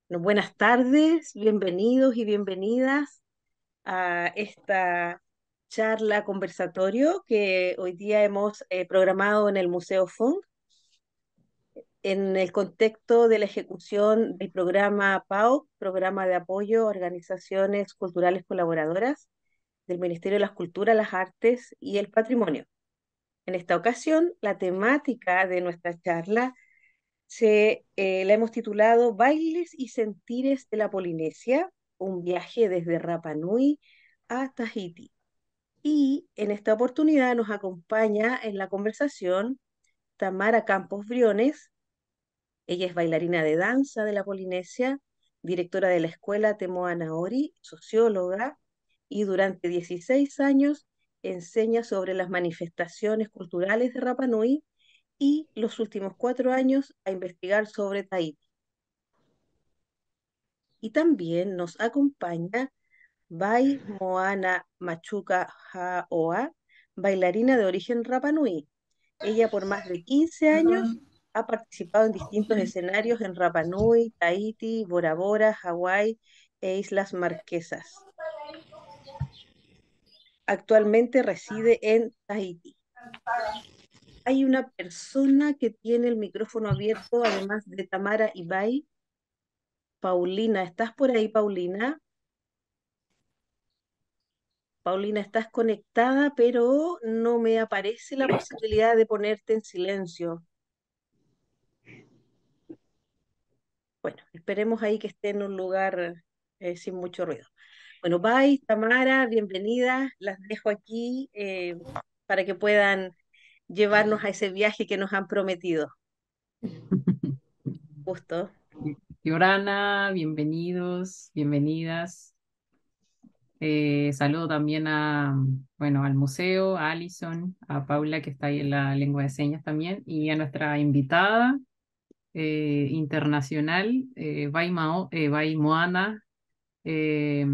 Bueno, buenas tardes, bienvenidos y bienvenidas a esta charla conversatorio que hoy día hemos programado en el Museo Funk en el contexto de la ejecución del programa PAO, Programa de Apoyo a Organizaciones Culturales Colaboradoras del Ministerio de las Culturas, las Artes y el Patrimonio. En esta ocasión, la temática de nuestra charla la hemos titulado Bailes y Sentires de la Polinesia, un viaje desde Rapa Nui a Tahití. Y en esta oportunidad nos acompaña en la conversación Tamara Campos Briones. Ella es bailarina de danza de la Polinesia, directora de la Escuela Temoana Ori, socióloga, y durante 16 años enseña sobre las manifestaciones culturales de Rapa Nui y los últimos 4 años a investigar sobre Tahití. Y también nos acompaña Bai Moana Machuca Haoa, bailarina de origen Rapa Nui. Ella por más de 15 años ha participado en distintos escenarios en Rapa Nui, Tahití, Bora Bora, Hawái e Islas Marquesas. Actualmente reside en Tahití. Hay una persona que tiene el micrófono abierto, además de Tamara y Bai. Paulina, ¿estás por ahí, Paulina? Paulina, estás conectada, pero no me aparece la posibilidad de ponerte en silencio. Bueno, esperemos ahí que esté en un lugar sin mucho ruido. Bueno, bye, Tamara, bienvenida. Las dejo aquí para que puedan llevarnos a ese viaje que nos han prometido. Justo. Yorana, bienvenidos, bienvenidas. Saludo también bueno, al museo, a Alison, a Paula, que está ahí en la lengua de señas también, y a nuestra invitada internacional, Bai Moana. Eh,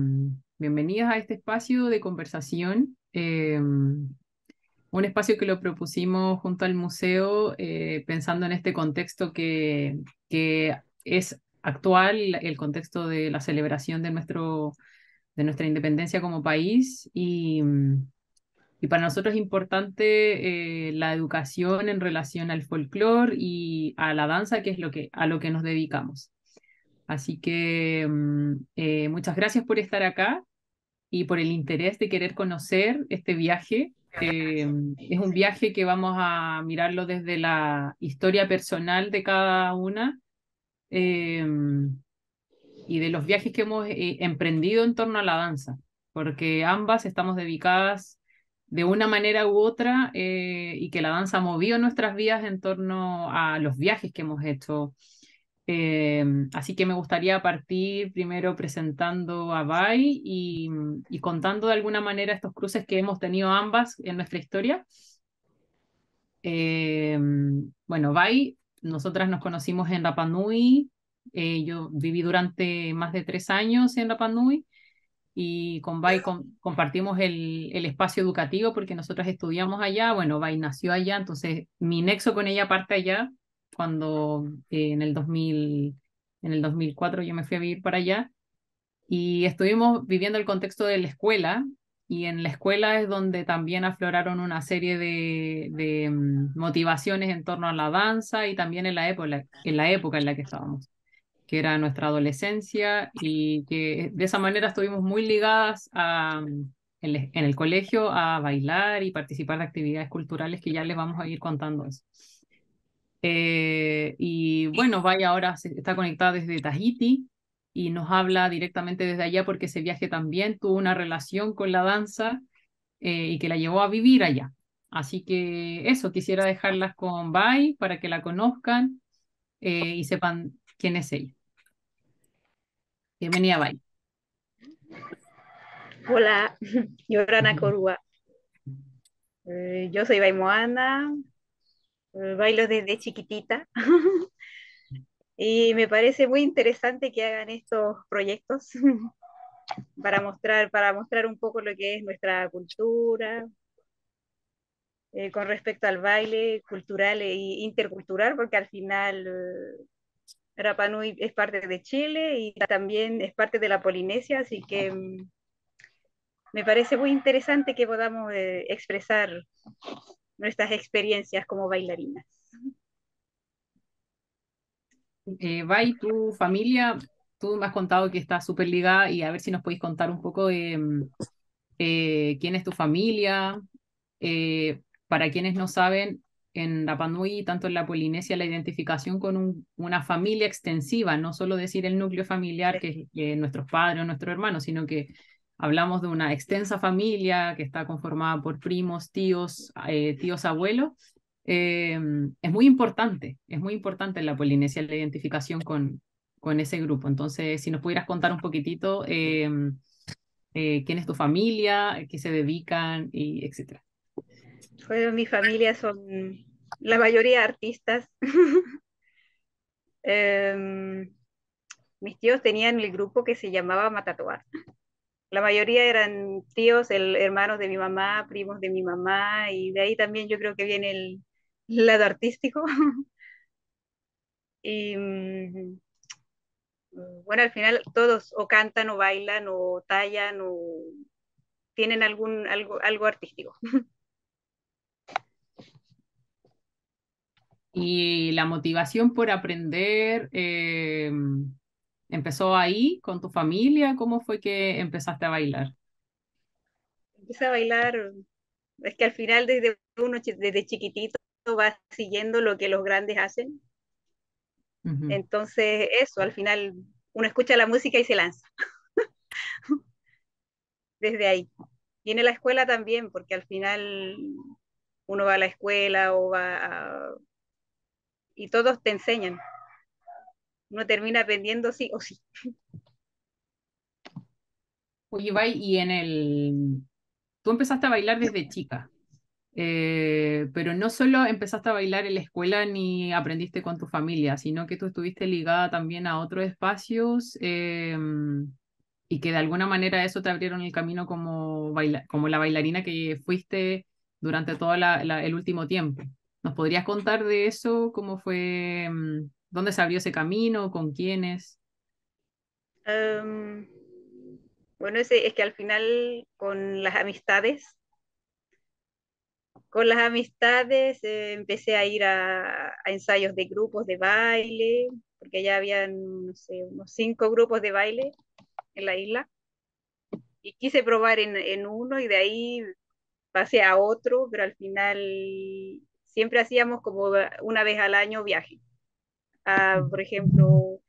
Bienvenidas a este espacio de conversación. Un espacio que lo propusimos junto al museo, pensando en este contexto que es actual, el contexto de la celebración de nuestra independencia como país. Y para nosotros es importante la educación en relación al folclore y a la danza, que es a lo que nos dedicamos. Así que muchas gracias por estar acá y por el interés de querer conocer este viaje. Es un viaje que vamos a mirarlo desde la historia personal de cada una, eh, y de los viajes que hemos emprendido en torno a la danza, porque ambas estamos dedicadas de una manera u otra, y que la danza ha movido nuestras vidas en torno a los viajes que hemos hecho. Así que me gustaría partir primero presentando a Bai y contando de alguna manera estos cruces que hemos tenido ambas en nuestra historia. Eh, bueno, Bai, nosotras nos conocimos en Rapa Nui. Yo viví durante más de 3 años en Rapa Nui y con Bai compartimos el espacio educativo porque nosotras estudiamos allá. Bueno, Bai nació allá, entonces mi nexo con ella parte allá cuando en el 2004 yo me fui a vivir para allá y estuvimos viviendo el contexto de la escuela. Y en la escuela es donde también afloraron una serie de motivaciones en torno a la danza y también en la época en la que estábamos, que era nuestra adolescencia, y que de esa manera estuvimos muy ligadas en el colegio a bailar y participar de actividades culturales que ya les vamos a ir contando eso. Y bueno, Vaya ahora está conectada desde Tahití y nos habla directamente desde allá porque ese viaje también tuvo una relación con la danza, y que la llevó a vivir allá. Así que eso, quisiera dejarlas con Bai para que la conozcan, y sepan quién es ella. Bienvenida, Bai. Hola, Yorana Corúa. Yo soy Baimoana, bailo desde chiquitita y me parece muy interesante que hagan estos proyectos para mostrar un poco lo que es nuestra cultura, con respecto al baile cultural e intercultural, porque al final Rapa Nui es parte de Chile y también es parte de la Polinesia, así que me parece muy interesante que podamos expresar nuestras experiencias como bailarinas. Bai, tu familia, tú me has contado que está súper ligada y a ver si nos podéis contar un poco de quién es tu familia. Para quienes no saben, en Rapa Nui, tanto en la Polinesia, la identificación con una familia extensiva, no solo decir el núcleo familiar, que es nuestros padres o nuestros hermanos, sino que hablamos de una extensa familia que está conformada por primos, tíos, abuelos. Eh, es muy importante en la Polinesia la identificación con ese grupo. Entonces, si nos pudieras contar un poquitito quién es tu familia, a qué se dedican, y etcétera. Bueno, mi familia son la mayoría artistas. Em, Mis tíos tenían el grupo que se llamaba Matatoa. La mayoría eran tíos, hermanos de mi mamá, primos de mi mamá, y de ahí también yo creo que viene el lado artístico. Y bueno, al final todos o cantan o bailan o tallan o tienen algo artístico. Y la motivación por aprender empezó ahí con tu familia. ¿Cómo fue que empezaste a bailar? Empecé a bailar, es que al final desde chiquitito va siguiendo lo que los grandes hacen. Ujú. Entonces, eso, al final uno escucha la música y se lanza desde ahí. Viene la escuela también, porque al final uno va a la escuela y todos te enseñan. Uno termina aprendiendo sí o sí. Oye, Bai, tú empezaste a bailar desde chica, pero no solo empezaste a bailar en la escuela ni aprendiste con tu familia, sino que tú estuviste ligada también a otros espacios y que de alguna manera eso te abrieron el camino como la bailarina que fuiste durante todo el último tiempo. ¿Nos podrías contar de eso? ¿Cómo fue? ¿Dónde se abrió ese camino? ¿Con quiénes? Um, bueno, es que al final con las amistades empecé a ir a ensayos de grupos de baile, porque ya habían, no sé, unos 5 grupos de baile en la isla, y quise probar en uno y de ahí pasé a otro, pero al final siempre hacíamos como una vez al año viaje. Por ejemplo,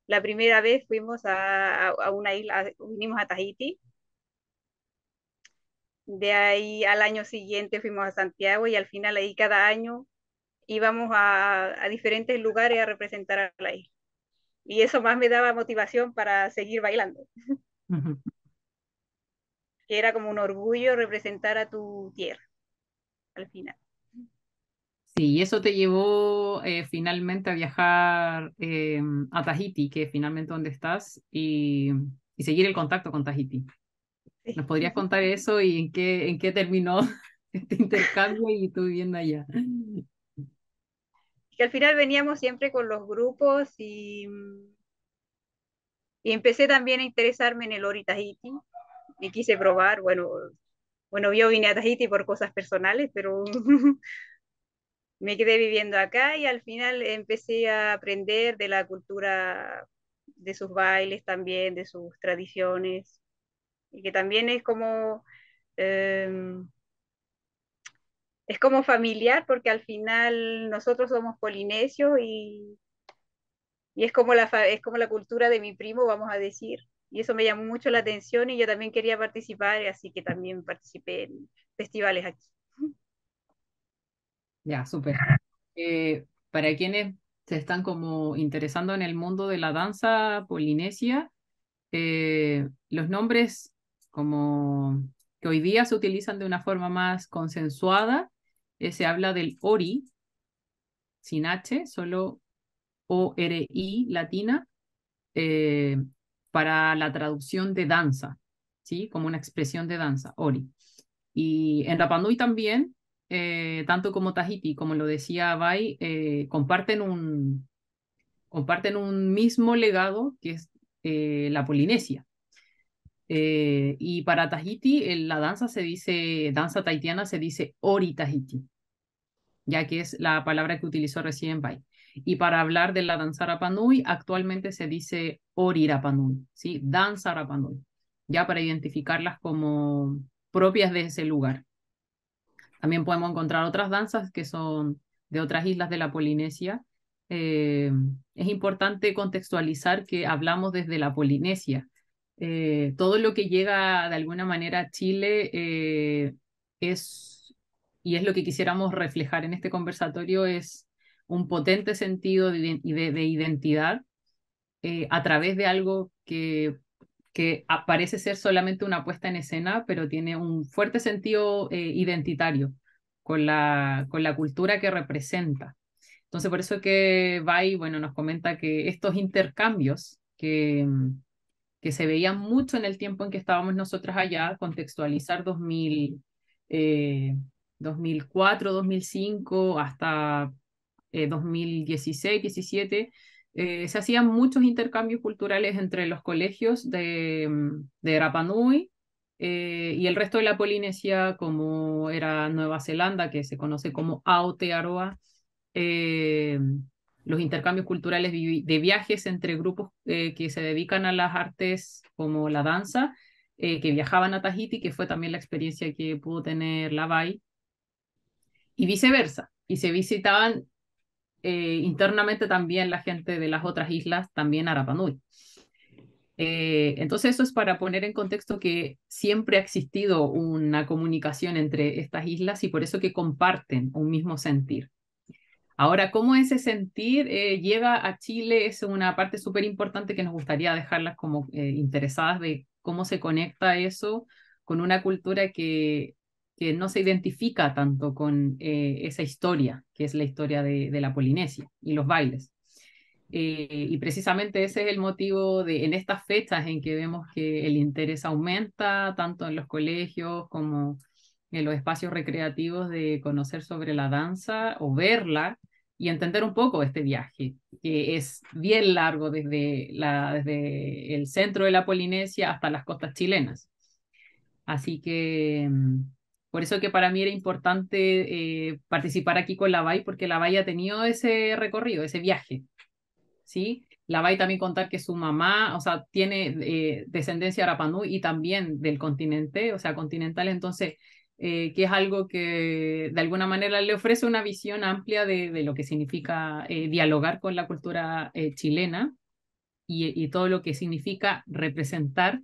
la primera vez fuimos a una isla, vinimos a Tahití, de ahí al año siguiente fuimos a Santiago y al final ahí cada año íbamos a diferentes lugares a representar a la isla. Y eso más me daba motivación para seguir bailando, Ujú. que era como un orgullo representar a tu tierra al final. Sí, y eso te llevó finalmente a viajar a Tahití, que es finalmente donde estás, y seguir el contacto con Tahití. ¿Nos Sí. podrías contar eso y en qué terminó este intercambio y tú viviendo allá? Que al final veníamos siempre con los grupos y empecé también a interesarme en el Ori Tahiti y quise probar, bueno, yo vine a Tahiti por cosas personales, pero me quedé viviendo acá y al final empecé a aprender de la cultura, de sus bailes también, de sus tradiciones, y que también eh, es como familiar porque al final nosotros somos polinesios y es como la cultura de mi primo, vamos a decir. Y eso me llamó mucho la atención y yo también quería participar, así que también participé en festivales aquí. Ya, súper. Para quienes se están como interesando en el mundo de la danza polinesia, los nombres como que hoy día se utilizan de una forma más consensuada, se habla del Ori, sin H, solo ORI latina, eh, para la traducción de danza, ¿sí? Como una expresión de danza, Ori. Y en Rapa Nui también, tanto como Tahiti, como lo decía Bai, comparten comparten un mismo legado que es la Polinesia. Y para Tahiti, la danza se dice, danza tahitiana se dice Ori Tahiti, ya que es la palabra que utilizó recién Bai. Y para hablar de la danza Rapa Nui, actualmente se dice Ori Rapa Nui, ¿sí? Danza Rapa Nui, ya para identificarlas como propias de ese lugar. También podemos encontrar otras danzas que son de otras islas de la Polinesia. Es importante contextualizar que hablamos desde la Polinesia. Todo lo que llega de alguna manera a Chile es, y es lo que quisiéramos reflejar en este conversatorio, es un potente sentido de identidad a través de algo que parece ser solamente una puesta en escena, pero tiene un fuerte sentido identitario con la cultura que representa. Entonces, por eso que Bai, bueno, nos comenta que estos intercambios que se veían mucho en el tiempo en que estábamos nosotras allá, contextualizar 2004, 2005 hasta 2016, 17, se hacían muchos intercambios culturales entre los colegios de Rapa Nui y el resto de la Polinesia, como era Nueva Zelanda, que se conoce como Aotearoa. eh, los intercambios culturales de viajes entre grupos que se dedican a las artes como la danza, que viajaban a Tahiti, que fue también la experiencia que pudo tener la Bai, y viceversa. Y se visitaban internamente también la gente de las otras islas, también a Rapa Nui. Entonces eso es para poner en contexto que siempre ha existido una comunicación entre estas islas y por eso que comparten un mismo sentir. Ahora, cómo ese sentir llega a Chile es una parte súper importante que nos gustaría dejarlas como interesadas de cómo se conecta eso con una cultura que no se identifica tanto con esa historia, que es la historia de la Polinesia y los bailes. Y precisamente ese es el motivo de, en estas fechas en que vemos que el interés aumenta, tanto en los colegios como en los espacios recreativos, de conocer sobre la danza o verla y entender un poco este viaje, que es bien largo desde el centro de la Polinesia hasta las costas chilenas. Así que por eso que para mí era importante participar aquí con la BAI, porque la BAI ha tenido ese recorrido, ese viaje. ¿Sí? La va a también contar que su mamá, o sea, tiene descendencia arapanú y también del continente, o sea, continental, entonces, que es algo que de alguna manera le ofrece una visión amplia de lo que significa dialogar con la cultura chilena y todo lo que significa representar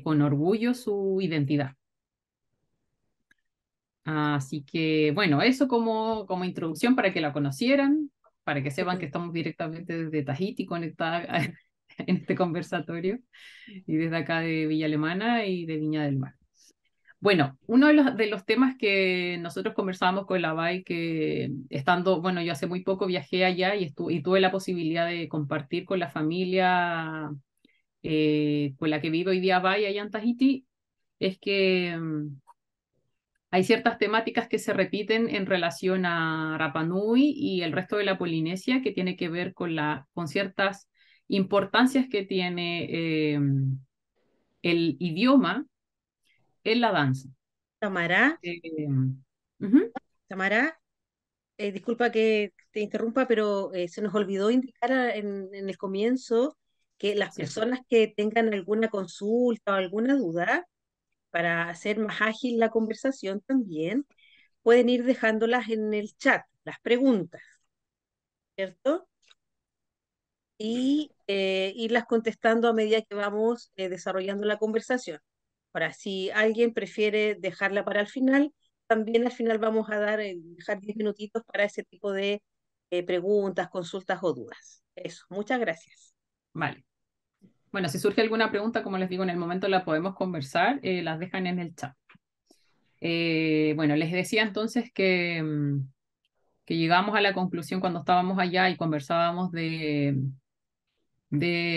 con orgullo su identidad. Así que, bueno, eso como introducción para que la conocieran, para que sepan que estamos directamente desde Tahiti conectadas en este conversatorio y desde acá de Villa Alemana y de Viña del Mar. Bueno, uno de los temas que nosotros conversábamos con la BAI, que estando, bueno, yo hace muy poco viajé allá y tuve la posibilidad de compartir con la familia con la que vivo hoy día BAI allá en Tahiti, es que hay ciertas temáticas que se repiten en relación a Rapa Nui y el resto de la Polinesia que tiene que ver con ciertas importancias que tiene el idioma en la danza. Tamara, Eh, ujú, Tamara, disculpa que te interrumpa, pero se nos olvidó indicar en el comienzo que las cierto. personas que tengan alguna consulta o alguna duda, para hacer más ágil la conversación también, pueden ir dejándolas en el chat, las preguntas, ¿cierto? Y irlas contestando a medida que vamos desarrollando la conversación. Ahora, si alguien prefiere dejarla para el final, también al final vamos a dejar 10 minutitos para ese tipo de preguntas, consultas o dudas. Eso, muchas gracias. Vale. Bueno, si surge alguna pregunta, como les digo, en el momento la podemos conversar, las dejan en el chat. Bueno, les decía entonces que llegamos a la conclusión cuando estábamos allá y conversábamos del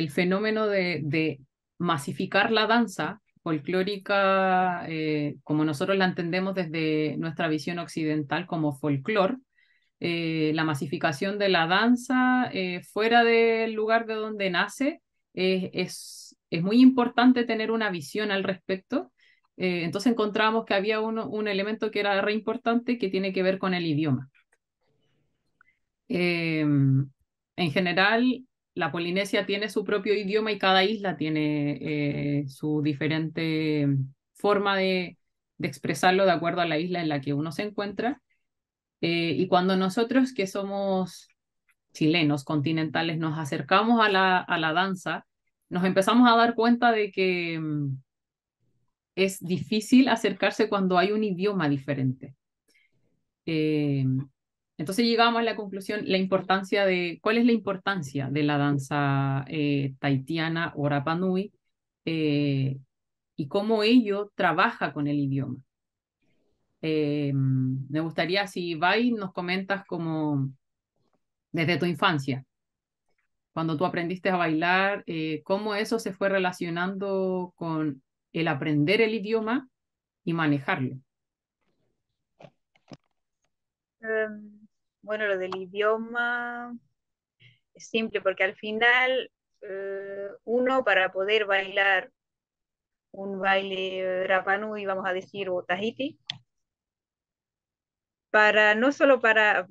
fenómeno de masificar la danza folclórica, como nosotros la entendemos desde nuestra visión occidental como folclore, la masificación de la danza fuera del lugar de donde nace, es muy importante tener una visión al respecto. Entonces encontramos que había un elemento que era re importante que tiene que ver con el idioma. En general, la Polinesia tiene su propio idioma y cada isla tiene su diferente forma de expresarlo de acuerdo a la isla en la que uno se encuentra. Y cuando nosotros que somos chilenos, continentales, nos acercamos a la danza, nos empezamos a dar cuenta de que es difícil acercarse cuando hay un idioma diferente. Eh, entonces llegamos a la conclusión, ¿cuál es la importancia de la danza tahitiana o Rapa Nui y cómo ello trabaja con el idioma? Me gustaría si Vai nos comentas como desde tu infancia, cuando tú aprendiste a bailar, cómo eso se fue relacionando con el aprender el idioma y manejarlo. Bueno, lo del idioma es simple porque al final uno para poder bailar un baile Rapa Nui, vamos a decir, o Tahiti, para no solo para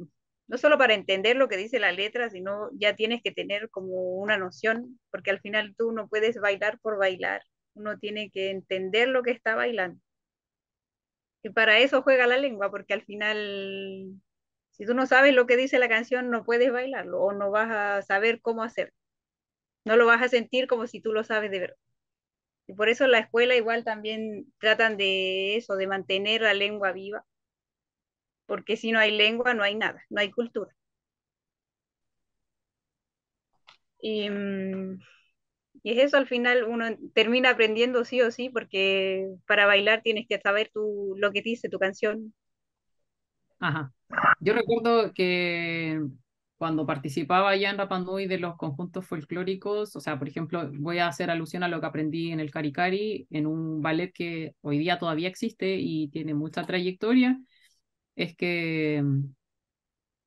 entender lo que dice la letra, sino ya tienes que tener como una noción, porque al final tú no puedes bailar por bailar, uno tiene que entender lo que está bailando. Y para eso juega la lengua, porque al final, si tú no sabes lo que dice la canción, no puedes bailarlo o no vas a saber cómo hacerlo. No lo vas a sentir como si tú lo sabes de verdad. Y por eso la escuela igual también tratan de eso, de mantener la lengua viva, porque si no hay lengua, no hay nada, no hay cultura. Y, y es eso, al final uno termina aprendiendo sí o sí, porque para bailar tienes que saber lo que dice tu canción. Ajá. Yo recuerdo que cuando participaba ya en Rapa Nui de los conjuntos folclóricos, o sea, por ejemplo, voy a hacer alusión a lo que aprendí en el Cari Cari, en un ballet que hoy día todavía existe y tiene mucha trayectoria, es que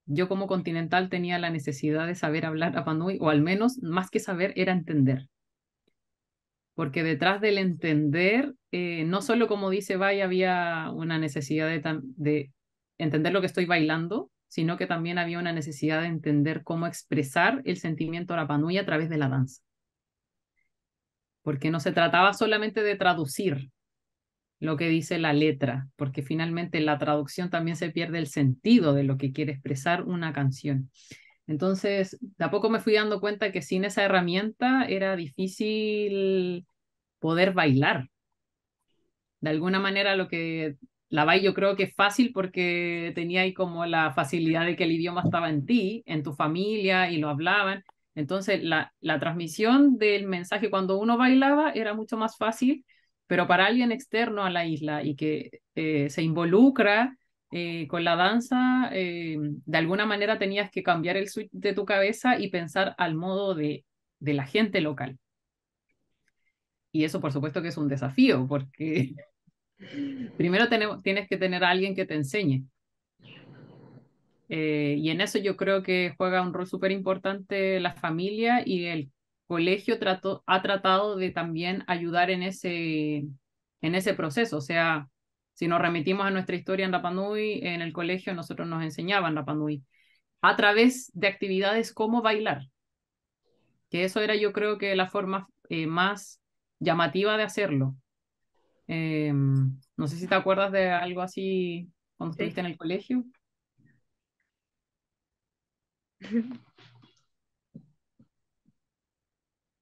yo como continental tenía la necesidad de saber hablar Rapa Nui, o al menos más que saber, era entender. Porque detrás del entender, no solo como dice Bay, había una necesidad de entender lo que estoy bailando, sino que también había una necesidad de entender cómo expresar el sentimiento Rapa Nui a través de la danza. Porque no se trataba solamente de traducir lo que dice la letra, porque finalmente en la traducción también se pierde el sentido de lo que quiere expresar una canción. Entonces, de a poco me fui dando cuenta que sin esa herramienta era difícil poder bailar. De alguna manera lo que la Bai yo creo que es fácil porque tenía ahí como la facilidad de que el idioma estaba en ti, en tu familia y lo hablaban. Entonces la transmisión del mensaje cuando uno bailaba era mucho más fácil, pero para alguien externo a la isla y que se involucra con la danza, de alguna manera tenías que cambiar el switch de tu cabeza y pensar al modo de la gente local. Y eso por supuesto que es un desafío, porque primero tienes que tener a alguien que te enseñe. Y en eso yo creo que juega un rol súper importante la familia y el colegio ha tratado de también ayudar en ese proceso. O sea, si nos remitimos a nuestra historia en Rapa Nui, en el colegio nosotros nos enseñaban Rapa Nui a través de actividades como bailar, que eso era yo creo que la forma más llamativa de hacerlo. No sé si te acuerdas de algo así cuando Sí, estuviste en el colegio.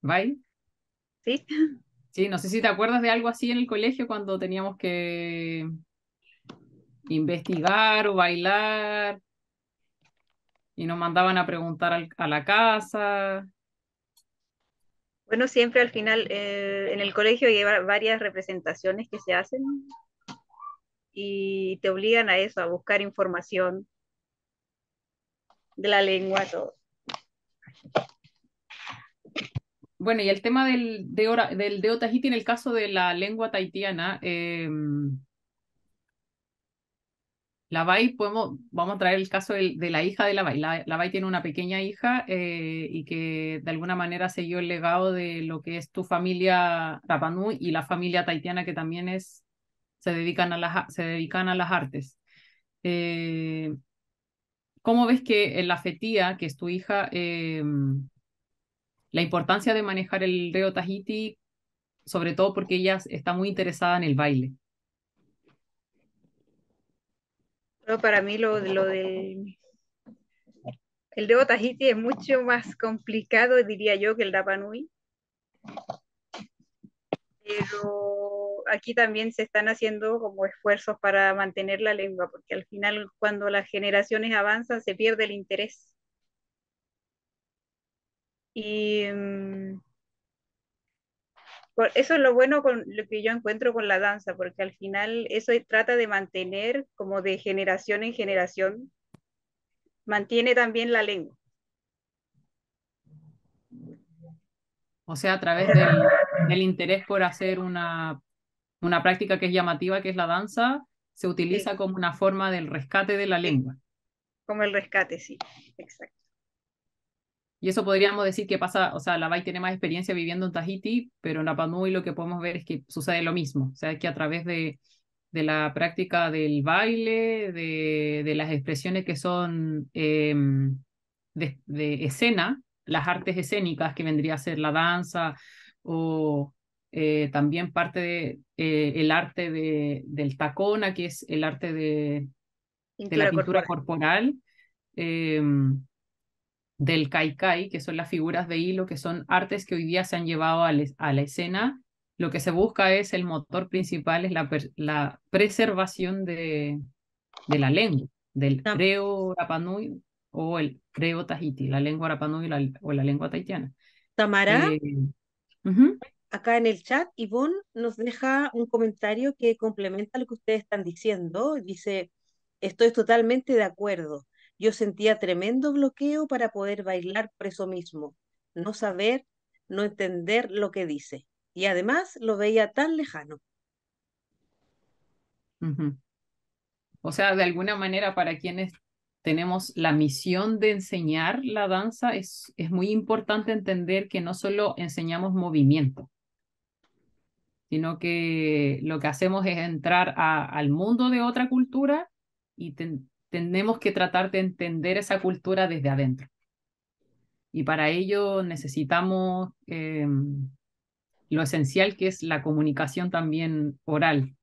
¿Vai? sí. Sí, no sé si te acuerdas de algo así en el colegio cuando teníamos que investigar o bailar y nos mandaban a preguntar a la casa. Bueno, siempre al final en el colegio hay varias representaciones que se hacen y te obligan a eso, a buscar información de la lengua, todo. Bueno, y el tema del Deo Tahiti en el caso de la lengua tahitiana, La Bai, vamos a traer el caso de la hija de la Bai. La Bai tiene una pequeña hija y que de alguna manera siguió el legado de lo que es tu familia Rapa Nui y la familia tahitiana que también se dedican a las artes. Eh, ¿Cómo ves que en la Fetía, que es tu hija, la importancia de manejar el reo Tahiti, sobre todo porque ella está muy interesada en el baile? Pero para mí lo del el de Tahiti es mucho más complicado, diría yo, que el Rapa Nui, pero aquí también se están haciendo como esfuerzos para mantener la lengua, porque al final cuando las generaciones avanzan se pierde el interés. Y eso es lo bueno con lo que yo encuentro con la danza, porque al final eso trata de mantener como de generación en generación, mantiene también la lengua. O sea, a través del interés por hacer una práctica que es llamativa, que es la danza, se Sí, utiliza como una forma del rescate de la sí, lengua. como el rescate, sí, exacto. Y eso podríamos decir que pasa, o sea, la Bai tiene más experiencia viviendo en Tahiti, pero en Rapa Nui lo que podemos ver es que sucede lo mismo. O sea, que a través de la práctica del baile, de las expresiones que son de escena, las artes escénicas, que vendría a ser la danza o también parte de, el arte del tacona, que es el arte de la Pintura pintura corporal. corporal. eh, del Kaikai, que son las figuras de hilo, que son artes que hoy día se han llevado a la escena. Lo que se busca es el motor principal, es la preservación de la lengua, del Tam- creo Rapanui o el creo Tahiti, la lengua Rapanui o la lengua tahitiana. Tamara, Eh, Ujú. acá en el chat, Ivonne nos deja un comentario que complementa lo que ustedes están diciendo. Dice, estoy totalmente de acuerdo. Yo sentía tremendo bloqueo para poder bailar por eso mismo. No saber, no entender lo que dice. Y además lo veía tan lejano. Ujú. O sea, de alguna manera para quienes tenemos la misión de enseñar la danza, es muy importante entender que no solo enseñamos movimiento, sino que lo que hacemos es entrar al mundo de otra cultura y tenemos que tratar de entender esa cultura desde adentro. Y para ello necesitamos lo esencial que es la comunicación también oral,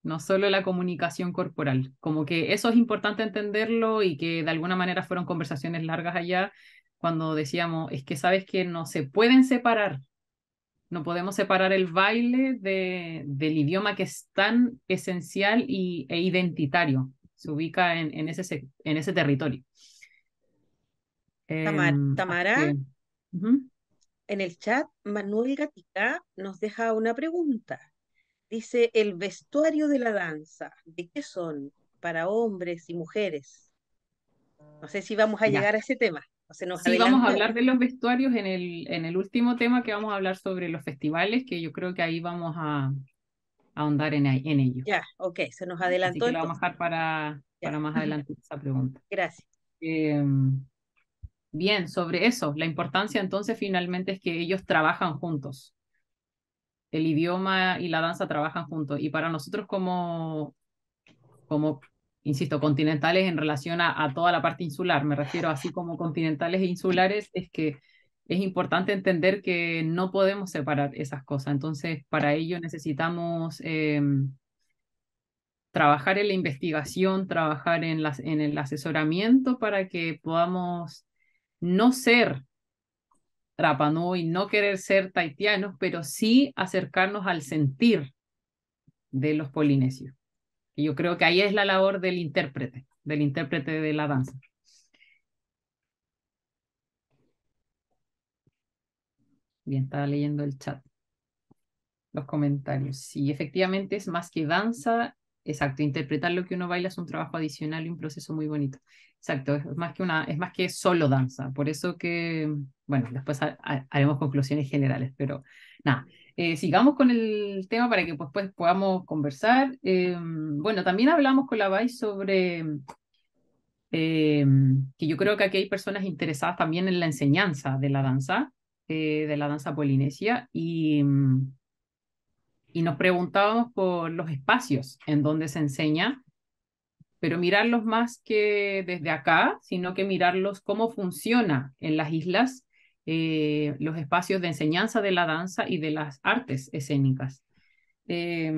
no solo la comunicación corporal. Como que eso es importante entenderlo y que de alguna manera fueron conversaciones largas allá cuando decíamos, es que sabes que no se pueden separar. No podemos separar el baile del idioma que es tan esencial e identitario. Se ubica en ese territorio. Así Tamara, que, ujú, en el chat, Manuel Gatica nos deja una pregunta. Dice, el vestuario de la danza, ¿de qué son? Para hombres y mujeres. No sé si vamos a ya. llegar a ese tema, o se nos Sí, vamos a adelantó. hablar de los vestuarios en el último tema que vamos a hablar sobre los festivales, que yo creo que ahí vamos a ahondar en ello. Ya, ok, se nos Así adelantó que lo vamos entonces. a dejar Ya, para más adelante esa pregunta. gracias. Eh, Bien, sobre eso, la importancia entonces finalmente es que ellos trabajan juntos. El idioma y la danza trabajan juntos. Y para nosotros como insisto, continentales en relación a toda la parte insular, me refiero así como continentales e insulares, es que es importante entender que no podemos separar esas cosas. Entonces, para ello necesitamos trabajar en la investigación, trabajar en el asesoramiento para que podamos no ser Rapa Nui, no querer ser taitianos, pero sí acercarnos al sentir de los polinesios. Y yo creo que ahí es la labor del intérprete de la danza. Bien, estaba leyendo el chat, los comentarios. Sí, efectivamente es más que danza, exacto, interpretar lo que uno baila es un trabajo adicional y un proceso muy bonito. Exacto, es más que solo danza. Por eso que, bueno, después haremos conclusiones generales, pero Nada, sigamos con el tema para que pues podamos conversar. Bueno, también hablamos con la Bay sobre eh, que yo creo que aquí hay personas interesadas también en la enseñanza de la danza polinesia, y nos preguntábamos por los espacios en donde se enseña, pero mirarlos más que desde acá, sino que mirarlos cómo funciona en las islas los espacios de enseñanza de la danza y de las artes escénicas. Eh,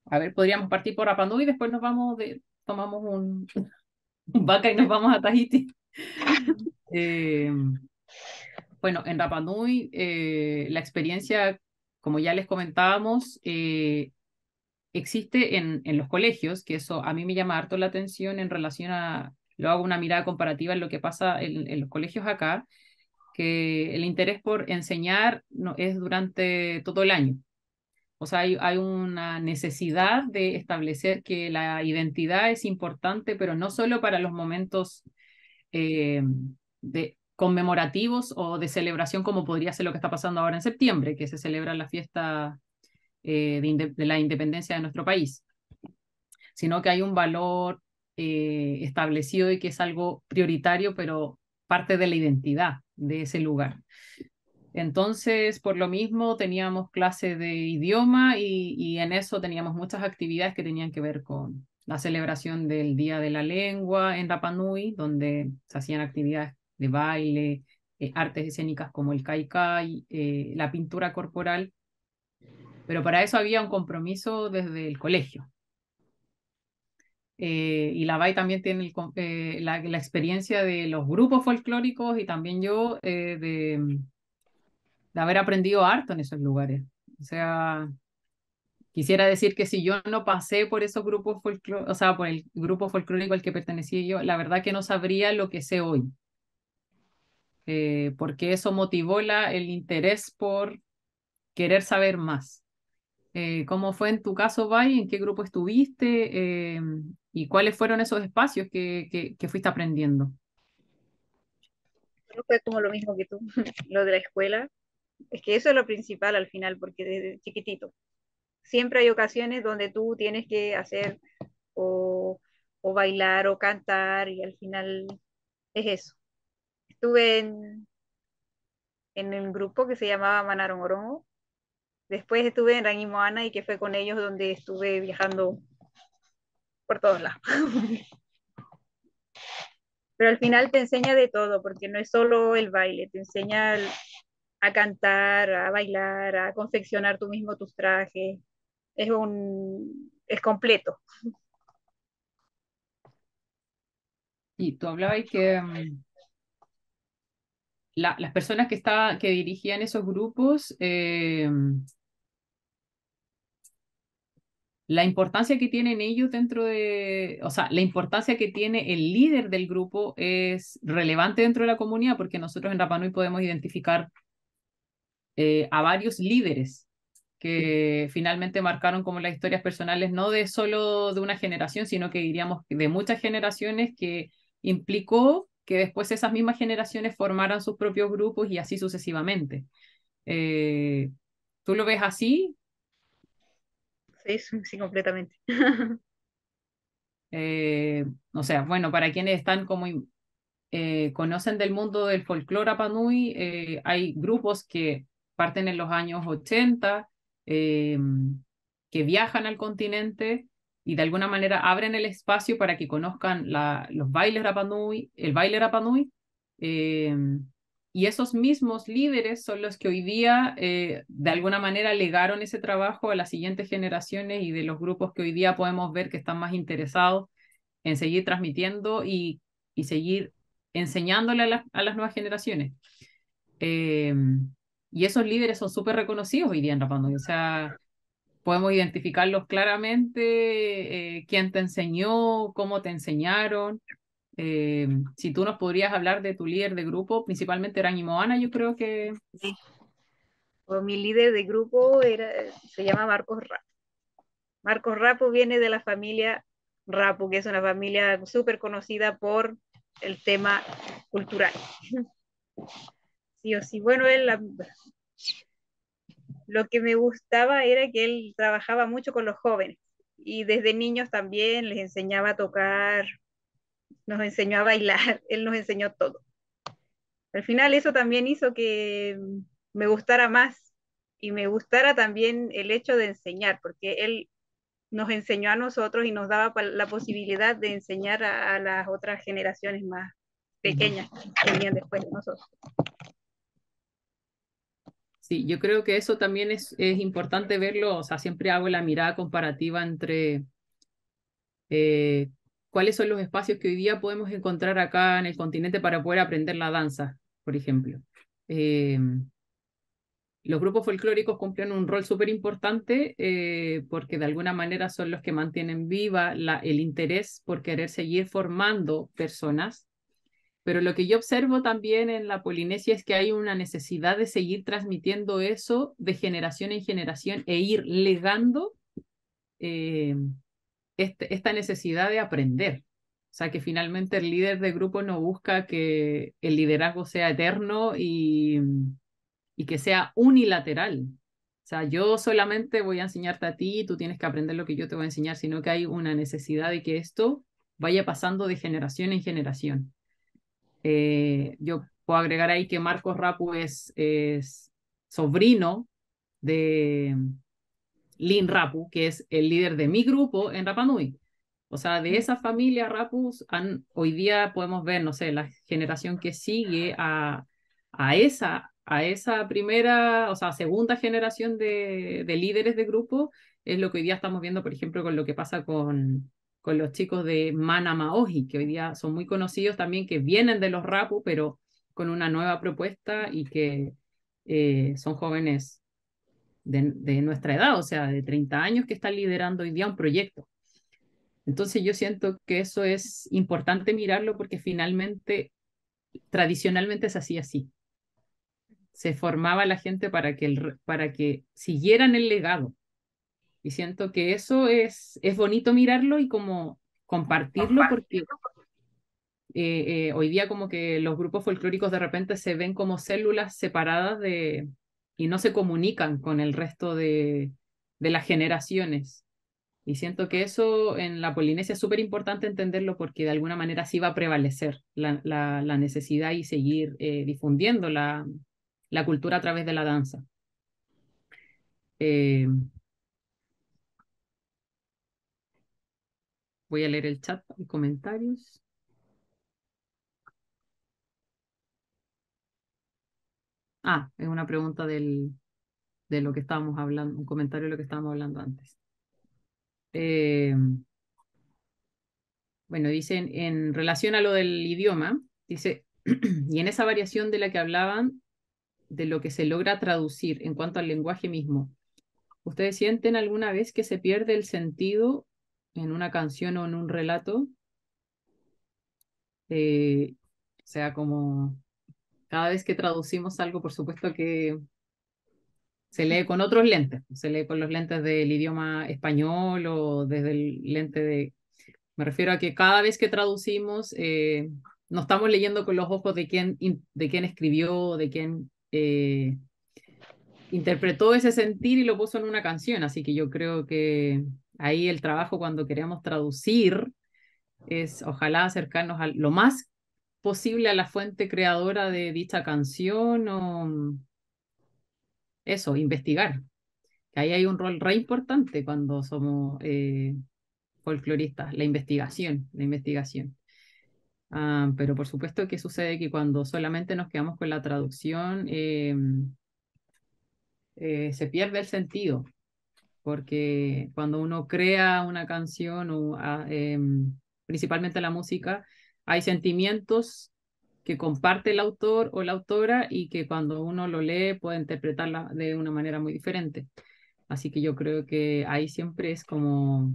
a ver, podríamos partir por Rapa Nui y después tomamos un vaca y nos vamos a Tahiti. Eh, bueno, en Rapa Nui la experiencia, como ya les comentábamos, existe en los colegios, que eso a mí me llama harto la atención en relación a, lo hago una mirada comparativa en lo que pasa en los colegios acá, que el interés por enseñar no, es durante todo el año. O sea, hay una necesidad de establecer que la identidad es importante, pero no solo para los momentos eh, de conmemorativos o de celebración, como podría ser lo que está pasando ahora en septiembre, que se celebra la fiesta de la independencia de nuestro país, sino que hay un valor establecido y que es algo prioritario, pero parte de la identidad de ese lugar. Entonces, por lo mismo, teníamos clases de idioma y en eso teníamos muchas actividades que tenían que ver con la celebración del Día de la Lengua en Rapa Nui, donde se hacían actividades de baile, artes escénicas como el kaikai, la pintura corporal, pero para eso había un compromiso desde el colegio. Y la BAI también tiene la experiencia de los grupos folclóricos y también yo de haber aprendido harto en esos lugares. O sea, quisiera decir que si yo no pasé por esos grupos folclóricos, o sea, por el grupo folclórico al que pertenecía yo, la verdad que no sabría lo que sé hoy, porque eso motivó el interés por querer saber más. ¿Cómo fue en tu caso, Bai? ¿En qué grupo estuviste? ¿Y cuáles fueron esos espacios que fuiste aprendiendo? Pero fue como lo mismo que tú, lo de la escuela. Es que eso es lo principal al final, porque desde chiquitito. Siempre hay ocasiones donde tú tienes que hacer o, o bailar o cantar y al final es eso. Estuve en un grupo que se llamaba Manarongorongo. Después estuve en Ranimoana y que fue con ellos donde estuve viajando por todos lados. Pero al final te enseña de todo, porque no es solo el baile, te enseña a cantar, a bailar, a confeccionar tú mismo tus trajes. Es completo. Y tú hablabas que las personas que dirigían esos grupos, la importancia que tienen ellos dentro de, o sea, la importancia que tiene el líder del grupo es relevante dentro de la comunidad porque nosotros en Rapa Nui podemos identificar a varios líderes que finalmente marcaron como las historias personales no de solo de una generación, sino que diríamos de muchas generaciones que implicó que después esas mismas generaciones formaran sus propios grupos y así sucesivamente. Eh, ¿Tú lo ves así? Sí, sí, sí, completamente. O sea, bueno, para quienes están como conocen del mundo del folclore Apanui, hay grupos que parten en los años 80, eh, que viajan al continente y de alguna manera abren el espacio para que conozcan los bailes Rapanui, el baile Rapanui, eh, y esos mismos líderes son los que hoy día de alguna manera legaron ese trabajo a las siguientes generaciones y de los grupos que hoy día podemos ver que están más interesados en seguir transmitiendo y seguir enseñándole a las nuevas generaciones. Eh, y esos líderes son súper reconocidos hoy día en Rapa Nui. O sea, podemos identificarlos claramente, quién te enseñó, cómo te enseñaron. Si tú nos podrías hablar de tu líder de grupo, principalmente Rani Moana, yo creo que... Sí. O mi líder de grupo se llama Marcos Rapo. Marcos Rapo viene de la familia Rapo, que es una familia súper conocida por el tema cultural. Sí o sí, bueno, lo que me gustaba era que él trabajaba mucho con los jóvenes y desde niños también les enseñaba a tocar, nos enseñó a bailar, él nos enseñó todo. Al final eso también hizo que me gustara más y me gustara también el hecho de enseñar, porque él nos enseñó a nosotros y nos daba la posibilidad de enseñar a las otras generaciones más pequeñas que venían después de nosotros. Sí, yo creo que eso también es importante verlo, o sea, siempre hago la mirada comparativa entre eh, cuáles son los espacios que hoy día podemos encontrar acá en el continente para poder aprender la danza, por ejemplo. Eh, los grupos folclóricos cumplen un rol súper importante porque de alguna manera son los que mantienen viva el interés por querer seguir formando personas. Pero lo que yo observo también en la Polinesia es que hay una necesidad de seguir transmitiendo eso de generación en generación e ir legando eh, esta necesidad de aprender. O sea, que finalmente el líder de grupo no busca que el liderazgo sea eterno y que sea unilateral. O sea, yo solamente voy a enseñarte a ti, tú tienes que aprender lo que yo te voy a enseñar, sino que hay una necesidad de que esto vaya pasando de generación en generación. Yo puedo agregar ahí que Marcos Rapu es sobrino de Lin Rapu, que es el líder de mi grupo en Rapa Nui. O sea, de esa familia Rapus, hoy día podemos ver, no sé, la generación que sigue a esa primera, o sea, segunda generación de líderes de grupo, es lo que hoy día estamos viendo, por ejemplo, con lo que pasa con los chicos de Mana Maoji, que hoy día son muy conocidos también, que vienen de los Rapu, pero con una nueva propuesta y que son jóvenes de nuestra edad, o sea, de 30 años que están liderando hoy día un proyecto. Entonces yo siento que eso es importante mirarlo porque finalmente, tradicionalmente se hacía así. Se formaba la gente para que siguieran el legado. Y siento que eso es bonito mirarlo y como compartirlo porque hoy día como que los grupos folclóricos de repente se ven como células separadas y no se comunican con el resto de las generaciones. Y siento que eso en la Polinesia es súper importante entenderlo porque de alguna manera sí va a prevalecer la necesidad y seguir difundiendo la cultura a través de la danza. Eh, voy a leer el chat y comentarios. Ah, es una pregunta de lo que estábamos hablando, un comentario de lo que estábamos hablando antes. Eh, bueno, dicen en relación a lo del idioma, dice, y en esa variación de la que hablaban, de lo que se logra traducir en cuanto al lenguaje mismo, ¿ustedes sienten alguna vez que se pierde el sentido en una canción o en un relato? O sea, como cada vez que traducimos algo, por supuesto que se lee con otros lentes, se lee con los lentes del idioma español o desde el lente de... Me refiero a que cada vez que traducimos, no estamos leyendo con los ojos de quién escribió, de quién interpretó ese sentir y lo puso en una canción. Así que yo creo que ahí el trabajo cuando queremos traducir es ojalá acercarnos lo más posible a la fuente creadora de dicha canción o eso, investigar. Que ahí hay un rol re importante cuando somos folcloristas, la investigación, la investigación. Pero por supuesto que sucede que cuando solamente nos quedamos con la traducción, se pierde el sentido, porque cuando uno crea una canción, principalmente la música, hay sentimientos que comparte el autor o la autora y que cuando uno lo lee puede interpretarla de una manera muy diferente. Así que yo creo que ahí siempre es como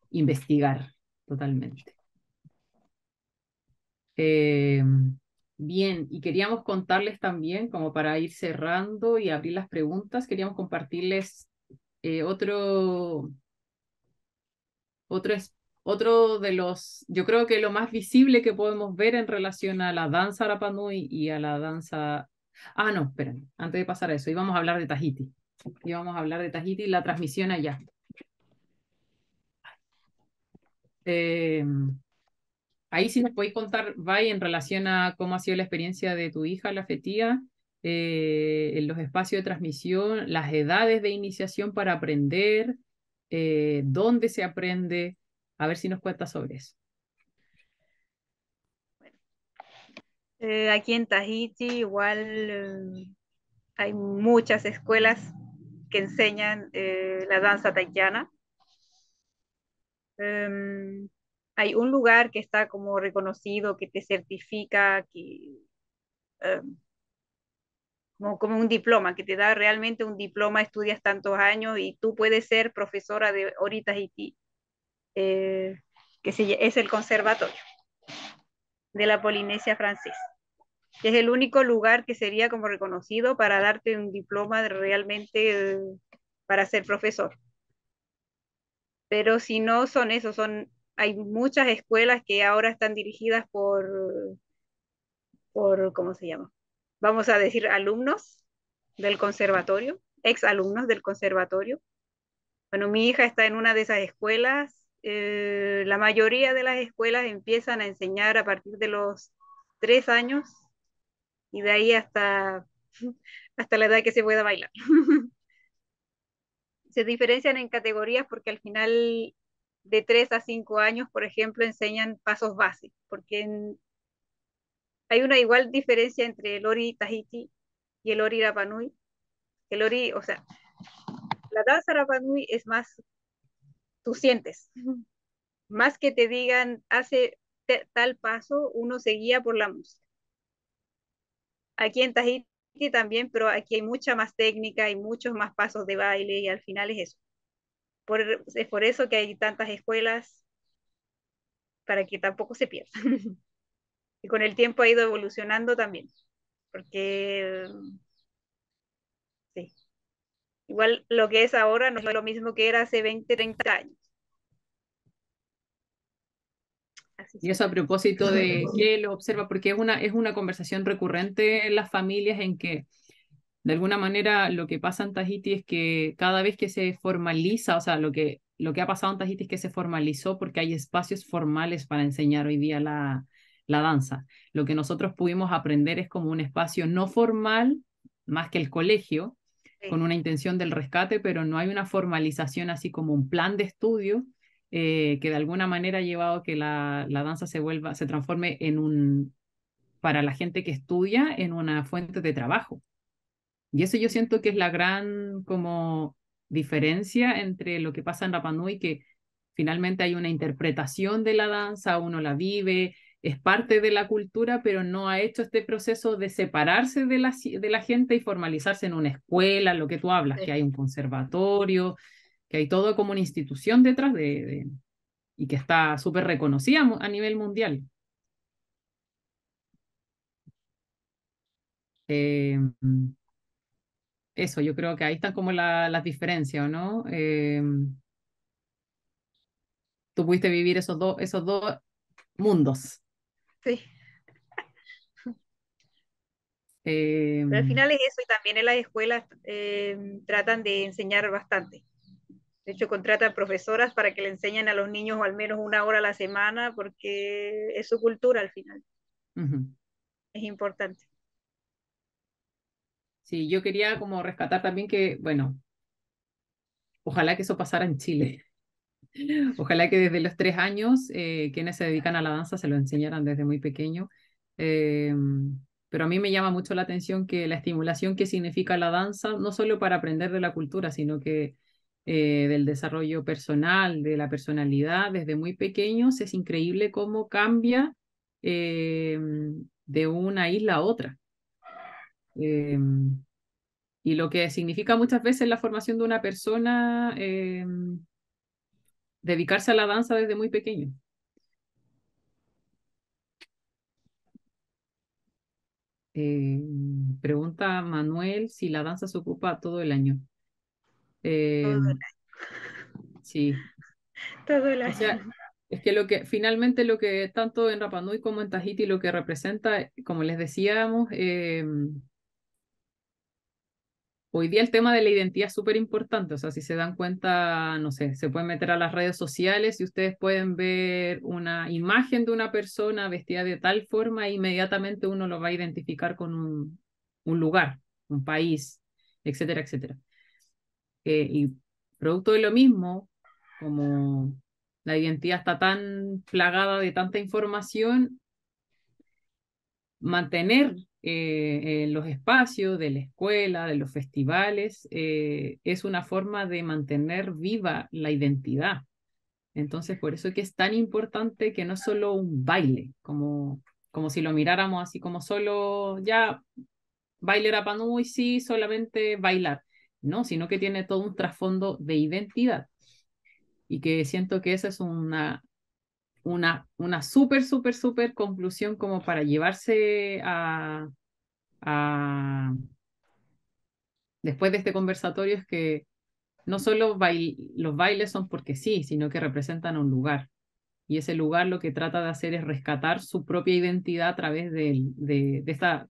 investigar totalmente. Eh, bien, y queríamos contarles también, como para ir cerrando y abrir las preguntas, queríamos compartirles otro, otro, otro de los, yo creo que lo más visible que podemos ver en relación a la danza Rapa Nui y a la danza... Ah, no, esperen, antes de pasar a eso, íbamos a hablar de Tahiti. y vamos a hablar de Tahiti y la transmisión allá. Eh, Ahí sí nos podéis contar, Vai, en relación a cómo ha sido la experiencia de tu hija, la Fetía, en los espacios de transmisión, las edades de iniciación para aprender, dónde se aprende, a ver si nos cuentas sobre eso. Aquí en Tahiti igual hay muchas escuelas que enseñan la danza tahitiana. Em, Hay un lugar que está como reconocido, que te certifica, que, em, como un diploma, que te da realmente un diploma, estudias tantos años y tú puedes ser profesora de Ori Tahiti, eh, es el conservatorio de la Polinesia Francesa. Es el único lugar que sería como reconocido para darte un diploma de realmente para ser profesor. Pero si no son eso, hay muchas escuelas que ahora están dirigidas ¿cómo se llama? Vamos a decir alumnos del conservatorio, ex alumnos del conservatorio. Bueno, mi hija está en una de esas escuelas. La mayoría de las escuelas empiezan a enseñar a partir de los 3 años y de ahí hasta la edad que se pueda bailar. Se diferencian en categorías porque al final de 3 a 5 años, por ejemplo, enseñan pasos básicos, porque hay una igual diferencia entre el Ori Tahiti y el Ori Rapa Nui. El Ori, o sea, la danza Rapa Nui es más, tú sientes, más que te digan, hace tal paso, uno se guía por la música. Aquí en Tahiti también, pero aquí hay mucha más técnica, hay muchos más pasos de baile y al final es eso. Es por eso que hay tantas escuelas para que tampoco se pierda. Y con el tiempo ha ido evolucionando también, porque sí, igual lo que es ahora no es lo mismo que era hace 20, 30 años. Así Y sí. eso a propósito de qué lo observa, porque es una conversación recurrente en las familias en que de alguna manera lo que pasa en Tahiti es que cada vez que se formaliza, o sea, lo que ha pasado en Tahiti es que se formalizó porque hay espacios formales para enseñar hoy día la danza. Lo que nosotros pudimos aprender es como un espacio no formal, más que el colegio, Sí. con una intención del rescate, pero no hay una formalización así como un plan de estudio que de alguna manera ha llevado a que la danza se transforme para la gente que estudia, en una fuente de trabajo. Y eso yo siento que es la gran como diferencia entre lo que pasa en Rapa Nui, que finalmente hay una interpretación de la danza, uno la vive, es parte de la cultura, pero no ha hecho este proceso de separarse de la gente y formalizarse en una escuela, lo que tú hablas, que Sí. hay un conservatorio, que hay todo como una institución detrás y que está súper reconocida a nivel mundial. Eh, Eso, yo creo que ahí están como las diferencias, ¿no? Tú pudiste vivir esos dos mundos. Sí. Eh, Pero al final es eso y también en las escuelas tratan de enseñar bastante. De hecho, contratan profesoras para que le enseñen a los niños al menos 1 hora a la semana porque es su cultura al final. Ujú. Es importante. Sí, yo quería como rescatar también que, bueno, ojalá que eso pasara en Chile. Ojalá que desde los 3 años quienes se dedican a la danza se lo enseñaran desde muy pequeño. Eh, pero a mí me llama mucho la atención que la estimulación que significa la danza, no solo para aprender de la cultura, sino que del desarrollo personal, de la personalidad, desde muy pequeños, es increíble cómo cambia eh, de una isla a otra. Eh, y lo que significa muchas veces la formación de una persona, dedicarse a la danza desde muy pequeño. Eh, Pregunta Manuel si la danza se ocupa todo el año. Eh, Todo, sí, todo el o año. sea, es que finalmente lo que tanto en Rapa Nui como en Tahiti lo que representa, como les decíamos, hoy día el tema de la identidad es súper importante, o sea, si se dan cuenta, no sé, se pueden meter a las redes sociales y ustedes pueden ver una imagen de una persona vestida de tal forma e inmediatamente uno lo va a identificar con un lugar, un país, etcétera, etcétera. Y producto de lo mismo, como la identidad está tan plagada de tanta información, mantener los espacios de la escuela, de los festivales, es una forma de mantener viva la identidad. Entonces, por eso es que es tan importante que no es solo un baile, como si lo miráramos así como solo ya baile Rapa Nui, sí, solamente bailar. No, sino que tiene todo un trasfondo de identidad. Y que siento que esa es una súper, súper, súper conclusión como para llevarse a, después de este conversatorio, es que no solo los bailes son porque sí, sino que representan un lugar. Y ese lugar lo que trata de hacer es rescatar su propia identidad a través de estas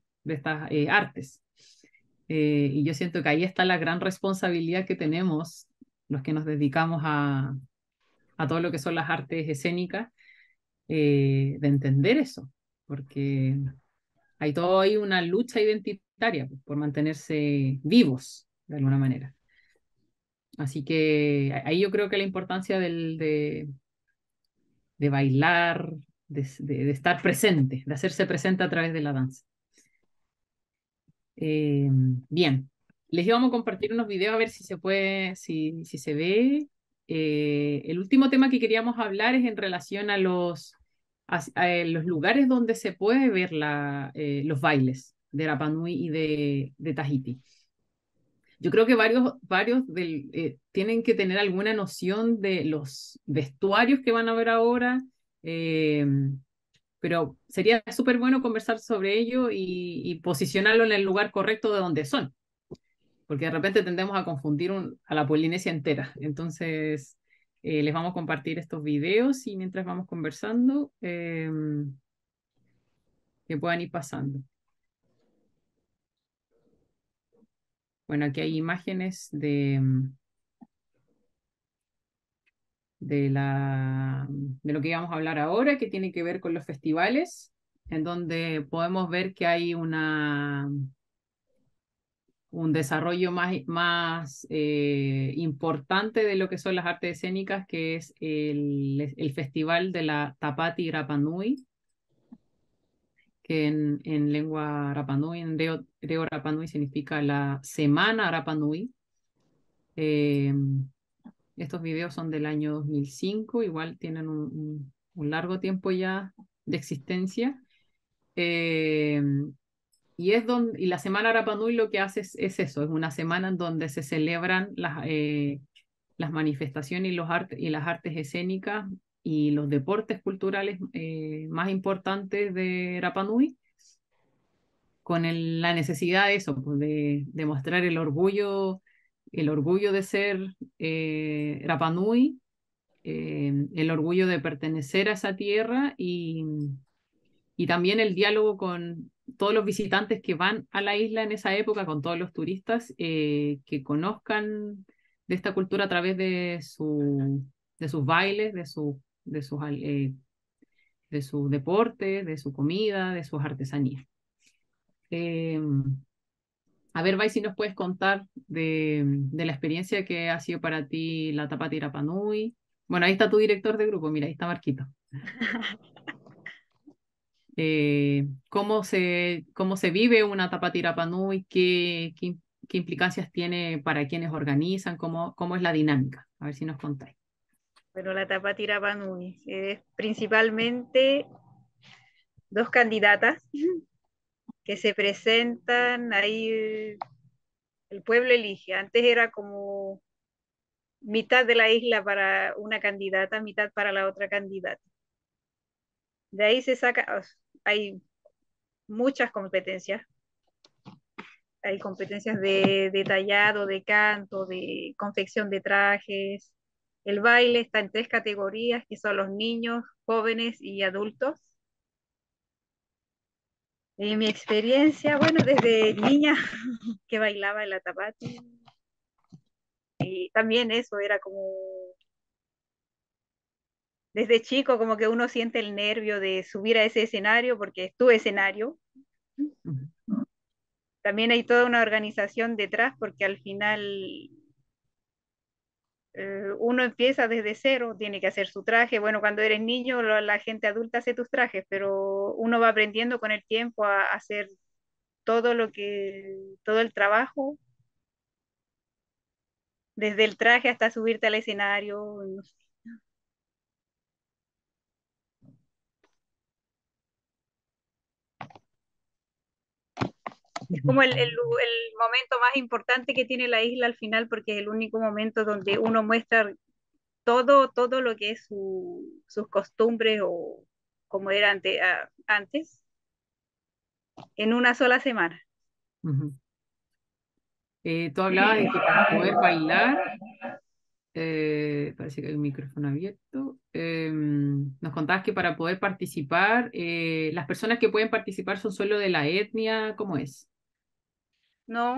artes. Y yo siento que ahí está la gran responsabilidad que tenemos los que nos dedicamos a todo lo que son las artes escénicas, de entender eso, porque hay una lucha identitaria pues, por mantenerse vivos de alguna manera. Así que ahí yo creo que la importancia de bailar, de estar presente, de hacerse presente a través de la danza. Bien, les íbamos a compartir unos videos a ver si se puede, si se ve. El último tema que queríamos hablar es en relación a a los lugares donde se puede ver los bailes de Rapa Nui y de Tahití. Yo creo que tienen que tener alguna noción de los vestuarios que van a ver ahora, eh, pero sería súper bueno conversar sobre ello y posicionarlo en el lugar correcto de donde son, porque de repente tendemos a confundir a la Polinesia entera. Entonces, les vamos a compartir estos videos y mientras vamos conversando, que puedan ir pasando. Bueno, aquí hay imágenes de lo que íbamos a hablar ahora, que tiene que ver con los festivales, en donde podemos ver que hay un desarrollo más importante de lo que son las artes escénicas, que es el Festival de la Tapati Rapa Nui, que en lengua Rapa Nui, en griego Rapa Nui significa la Semana Rapa Nui. Eh, Estos videos son del año 2005, igual tienen un largo tiempo ya de existencia. Eh, y la Semana Rapa Nui lo que hace es eso, es una semana en donde se celebran las manifestaciones y las artes escénicas y los deportes culturales más importantes de Rapa Nui, con la necesidad de eso, pues, de mostrar el orgullo de ser Rapa Nui, el orgullo de pertenecer a esa tierra y también el diálogo con todos los visitantes que van a la isla en esa época, con todos los turistas, que conozcan de esta cultura a través de sus bailes, de su deporte, de su comida, de sus artesanías. Eh, a ver, Bai, si nos puedes contar de la experiencia que ha sido para ti la Tapati Rapa Nui. Bueno, ahí está tu director de grupo, mira, ahí está Marquito. Cómo se vive una Tapati Rapa Nui, qué implicancias tiene para quienes organizan, cómo es la dinámica. A ver si nos contáis. Bueno, la Tapati Rapa Nui es principalmente dos candidatas que se presentan ahí, el pueblo elige. Antes era como mitad de la isla para una candidata, mitad para la otra candidata. De ahí se saca, hay muchas competencias. Hay competencias de tallado, de canto, de confección de trajes. El baile está en tres categorías, que son los niños, jóvenes y adultos. Y mi experiencia, bueno, desde niña que bailaba en la tapati, y también eso era como, desde chico como que uno siente el nervio de subir a ese escenario, porque es tu escenario. Ujú, También hay toda una organización detrás, porque al final uno empieza desde cero, tiene que hacer su traje. Bueno, cuando eres niño, la gente adulta hace tus trajes, pero uno va aprendiendo con el tiempo a hacer todo el trabajo, desde el traje hasta subirte al escenario. No sé. Es ujú. como el momento más importante que tiene la isla al final, porque es el único momento donde uno muestra todo lo que es sus costumbres o como era antes, en una sola semana. Ujú. Tú hablabas de que para poder bailar, parece que hay un micrófono abierto, nos contabas que para poder participar, las personas que pueden participar son solo de la etnia, ¿cómo es? No,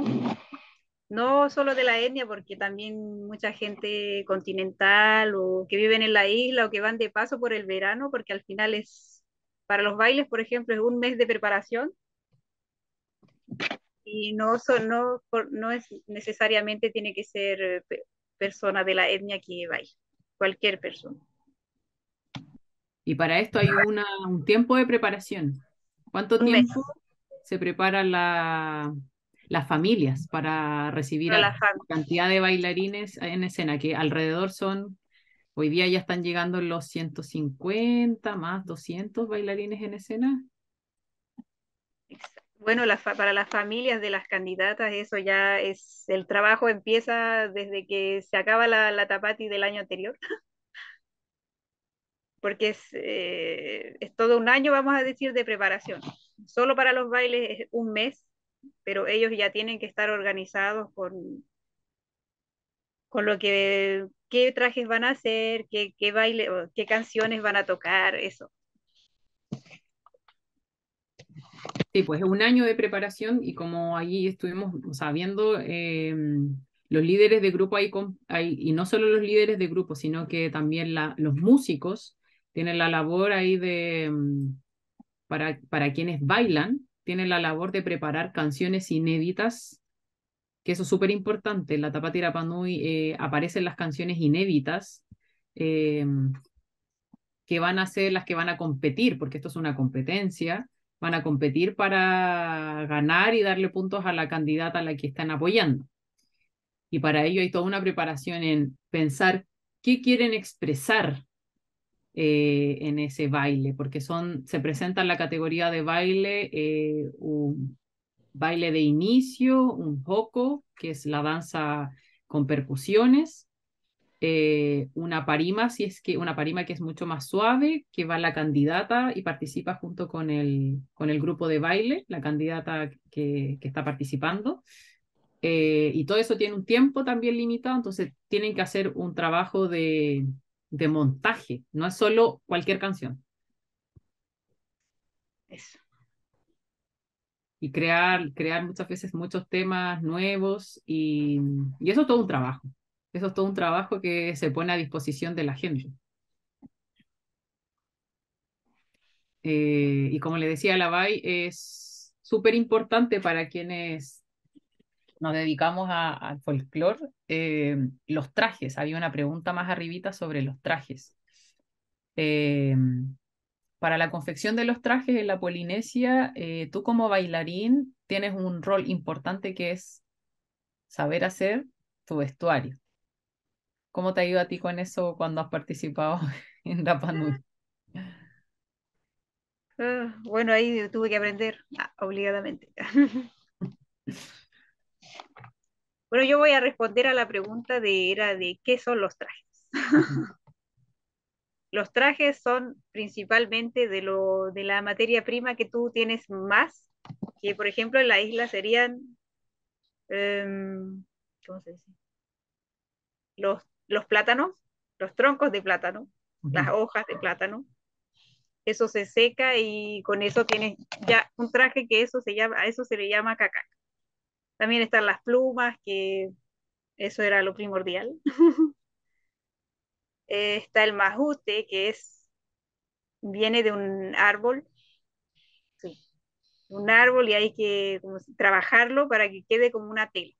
no solo de la etnia, porque también mucha gente continental o que viven en la isla o que van de paso por el verano, porque al final para los bailes, por ejemplo, es un mes de preparación y no es necesariamente tiene que ser persona de la etnia que baile, cualquier persona. Y para esto hay un tiempo de preparación. ¿Cuánto Un mes tiempo se preparan las familias para recibir para a la la familia. cantidad de bailarines en escena? Que alrededor son, hoy día ya están llegando los 150 más 200 bailarines en escena. Bueno, para las familias de las candidatas, eso ya el trabajo empieza desde que se acaba la Tapati del año anterior, porque es todo un año, vamos a decir, de preparación. Solo para los bailes es un mes, pero ellos ya tienen que estar organizados con qué trajes van a hacer, qué baile, o qué canciones van a tocar, eso. Sí, pues es un año de preparación y como allí estuvimos, o sea, viendo los líderes de grupo y no solo los líderes de grupo, sino que también los músicos tienen la labor ahí para quienes bailan, tienen la labor de preparar canciones inéditas, que eso es súper importante. En la Tapati Rapa Nui aparecen las canciones inéditas, eh, que van a ser las que van a competir, porque esto es una competencia, van a competir para ganar y darle puntos a la candidata a la que están apoyando. Y para ello hay toda una preparación en pensar qué quieren expresar en ese baile, porque se presenta en la categoría de baile un baile de inicio, un joko, que es la danza con percusiones, una parima, si es que una parima que es mucho más suave, que va la candidata y participa junto con el grupo de baile, la candidata que está participando. Y todo eso tiene un tiempo también limitado, entonces tienen que hacer un trabajo de montaje, no es solo cualquier canción. Eso. Y crear muchas veces muchos temas nuevos y eso es todo un trabajo. Eso es todo un trabajo que se pone a disposición de la gente. Y como le decía, la BAI es súper importante para quienes nos dedicamos al folclore. Los trajes, había una pregunta más arribita sobre los trajes. Eh, para la confección de los trajes en la Polinesia, tú como bailarín tienes un rol importante que es saber hacer tu vestuario. ¿Cómo te ha ido a ti con eso cuando has participado en Rapa Nui? Bueno, ahí tuve que aprender obligadamente. Bueno, yo voy a responder a la pregunta era de qué son los trajes. Ujú. Los trajes son principalmente de la materia prima que tú tienes más, que por ejemplo en la isla serían, ¿cómo se dice? Los plátanos, los troncos de plátano, las Ujú. hojas de plátano, eso se seca y con eso tienes ya un traje que eso se llama, a eso se le llama cacaca. También están las plumas, que eso era lo primordial. Está el majute, que viene de un árbol, sí, un árbol y hay que como trabajarlo para que quede como una tela.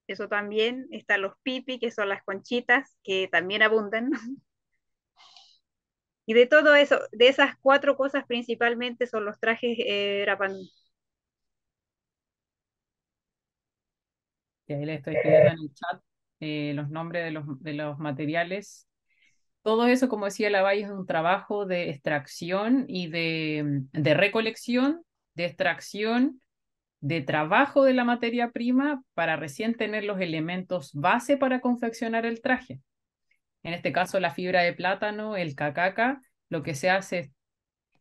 Eso también. Están los pipi, que son las conchitas, que también abundan. Y de todo eso, de esas cuatro cosas principalmente son los trajes Rapa Nui. Y ahí le estoy escribiendo en el chat los nombres de los materiales. Todo eso, como decía la Valle, es un trabajo de extracción y de recolección, de extracción, de trabajo de la materia prima para recién tener los elementos base para confeccionar el traje. En este caso, la fibra de plátano, el cacaca, lo que se hace es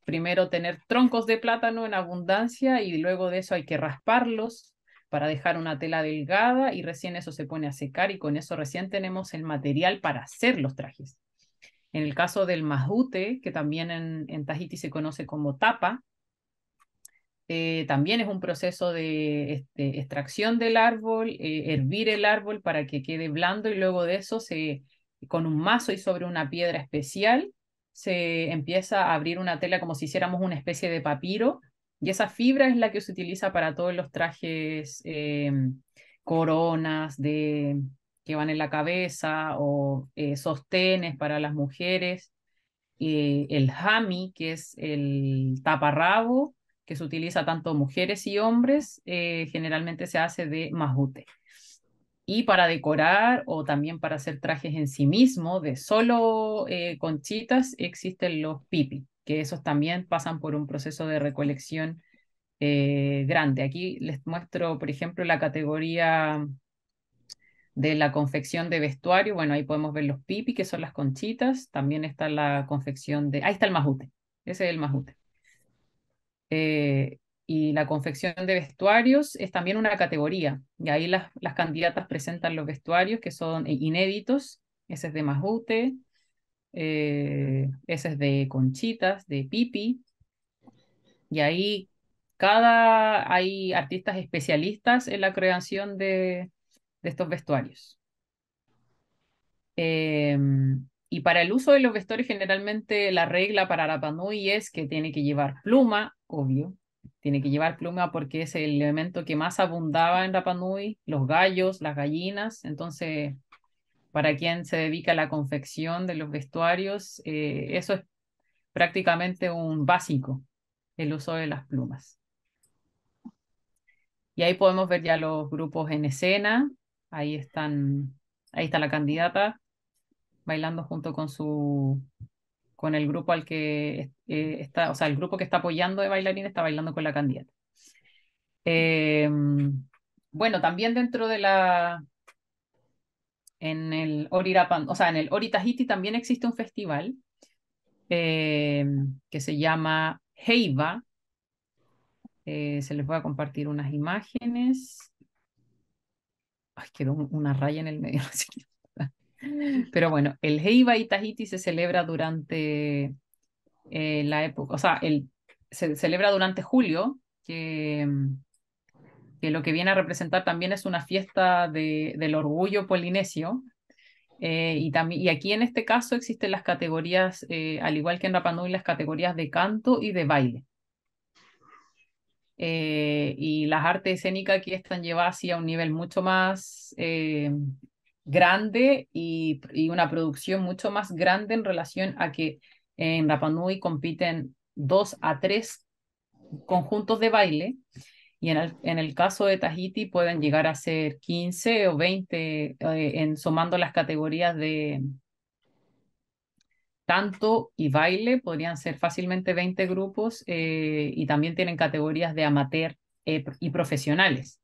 primero tener troncos de plátano en abundancia y luego de eso hay que rasparlos para dejar una tela delgada y recién eso se pone a secar y con eso recién tenemos el material para hacer los trajes. En el caso del majute, que también en Tahiti se conoce como tapa, también es un proceso de extracción del árbol, hervir el árbol para que quede blando y luego de eso con un mazo y sobre una piedra especial se empieza a abrir una tela como si hiciéramos una especie de papiro y esa fibra es la que se utiliza para todos los trajes, coronas que van en la cabeza o sostenes para las mujeres, el hami, que es el taparrabo, que se utiliza tanto mujeres y hombres, generalmente se hace de majute. Y para decorar o también para hacer trajes en sí mismo, de solo conchitas, existen los pipi, que esos también pasan por un proceso de recolección grande. Aquí les muestro, por ejemplo, la categoría de la confección de vestuario. Bueno, ahí podemos ver los pipi, que son las conchitas. También está la confección de... Ahí está el majute. Ese es el majute. Y la confección de vestuarios es también una categoría. Y ahí las candidatas presentan los vestuarios que son inéditos. Ese es de majute, ese es de conchitas, de pipi. Y ahí hay artistas especialistas en la creación de estos vestuarios. Y para el uso de los vestuarios, generalmente la regla para Rapa Nui es que tiene que llevar pluma, obvio. Tiene que llevar pluma porque es el elemento que más abundaba en Rapa Nui, los gallos, las gallinas. Entonces, para quien se dedica a la confección de los vestuarios, eso es prácticamente un básico, el uso de las plumas. Y ahí podemos ver ya los grupos en escena. Ahí está la candidata bailando junto con el grupo al que está, o sea, el grupo que está apoyando de bailarines está bailando con la candidata. Eh, bueno, también dentro de en el Orirapan, o sea, en el Ori Tahiti también existe un festival que se llama Heiva. Se les voy a compartir unas imágenes. Ay, quedó una raya en el medio. Así que... Pero bueno, el Heiva y Tahiti se celebra durante la época, o sea, se celebra durante julio, que lo que viene a representar también es una fiesta del orgullo polinesio. Y aquí en este caso existen las categorías, al igual que en Rapa Nui, las categorías de canto y de baile. Y las artes escénicas aquí están llevadas así a un nivel mucho más grande y una producción mucho más grande en relación a que en Rapa Nui compiten 2 a 3 conjuntos de baile y en el caso de Tahiti pueden llegar a ser 15 o 20 sumando las categorías de canto y baile, podrían ser fácilmente 20 grupos y también tienen categorías de amateur y profesionales.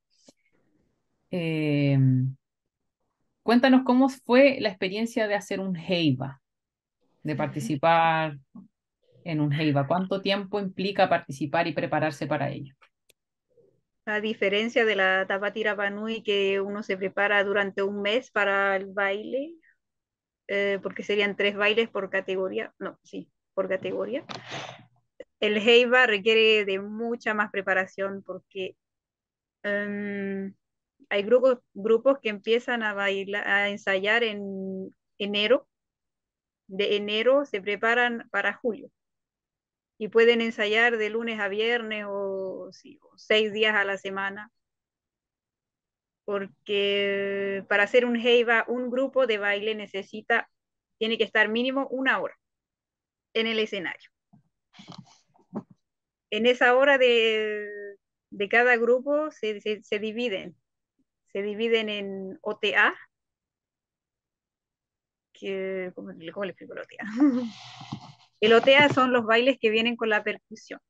Eh, Cuéntanos cómo fue la experiencia de hacer un heiva, de participar en un heiva. ¿Cuánto tiempo implica participar y prepararse para ello? A diferencia de la Tapati Rapa Nui, que uno se prepara durante un mes para el baile, porque serían 3 bailes por categoría. No, sí. por categoría. El Heiva requiere de mucha más preparación porque hay grupos que empiezan a bailar, a ensayar en enero. De enero se preparan para julio y pueden ensayar de lunes a viernes o, sí, o 6 días a la semana, porque para hacer un heiva, un grupo de baile tiene que estar mínimo 1 hora en el escenario. En esa hora de cada grupo se dividen en OTA, ¿cómo le explico el OTA? El OTA son los bailes que vienen con la percusión.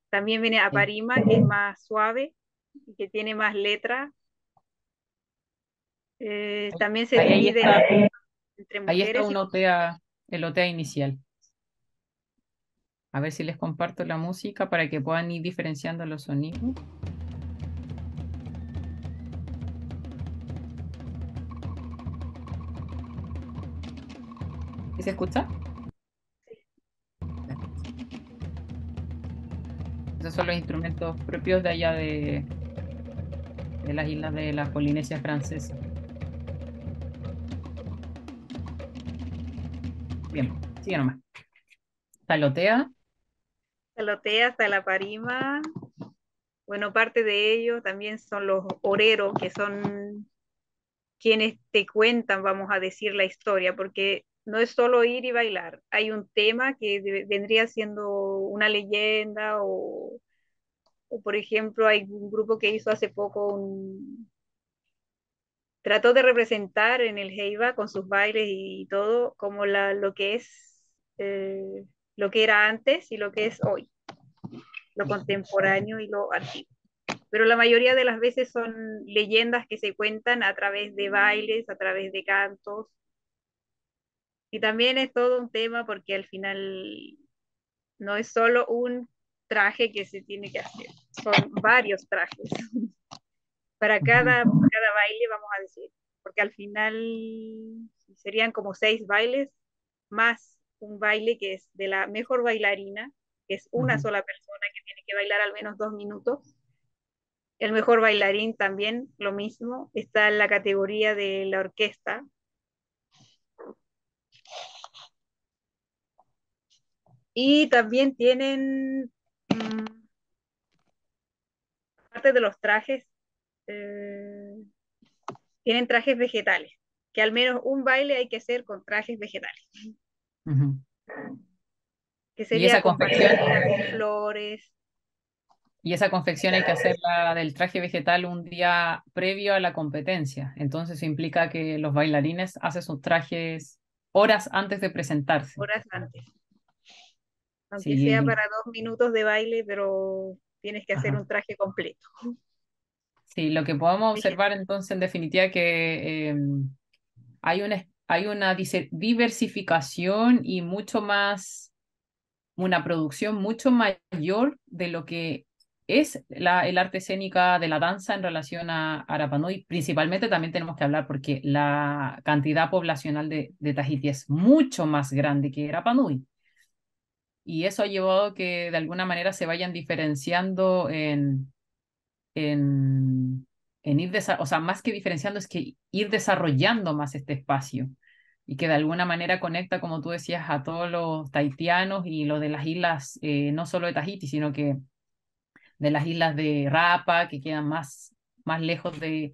También viene Sí. Aparima, que es más suave y que tiene más letra. También se Ahí divide está, entre ahí está mujeres y un OTA, el OTA inicial. A ver si les comparto la música para que puedan ir diferenciando los sonidos. ¿Sí se escucha? Esos son los instrumentos propios de allá de las islas de la Polinesia Francesa. Bien, sigue nomás. Talotea. Salotea hasta la Parima. Bueno, parte de ellos también son los oreros, que son quienes te cuentan, vamos a decir, la historia, porque no es solo ir y bailar. Hay un tema que vendría siendo una leyenda o, por ejemplo, hay un grupo que hizo hace poco trató de representar en el Heiva con sus bailes y todo como lo que es lo que era antes y lo que es hoy, lo contemporáneo y lo antiguo. Pero la mayoría de las veces son leyendas que se cuentan a través de bailes, a través de cantos, y también es todo un tema porque al final no es solo un traje que se tiene que hacer, son varios trajes para Ujú, cada baile, vamos a decir, porque al final serían como 6 bailes, más un baile que es de la mejor bailarina, que es una ujú. sola persona que tiene que bailar al menos 2 minutos. El mejor bailarín también, lo mismo, está en la categoría de la orquesta. Y también tienen, aparte de los trajes, eh, tienen trajes vegetales, que al menos un baile hay que hacer con trajes vegetales, Ujú. que Y sería esa con confección, bandera, con flores. y esa confección hay que hacerla del traje vegetal un día previo a la competencia. Entonces eso implica que los bailarines hacen sus trajes horas antes de presentarse. Horas antes, aunque sea Sí, para 2 minutos de baile, pero tienes que hacer ajá. un traje completo. Sí, lo que podemos Vegetal. observar entonces en definitiva que hay una diversificación y mucho más, una producción mucho mayor de lo que es el arte escénica de la danza en relación a Rapa Nui. Principalmente también tenemos que hablar porque la cantidad poblacional de Tahití es mucho más grande que Rapa Nui. Y eso ha llevado a que de alguna manera se vayan diferenciando en, en o sea, más que diferenciando, es que ir desarrollando más este espacio y que de alguna manera conecta, como tú decías, a todos los tahitianos y lo de las islas, no solo de Tahiti, sino que de las islas de Rapa, que quedan más lejos de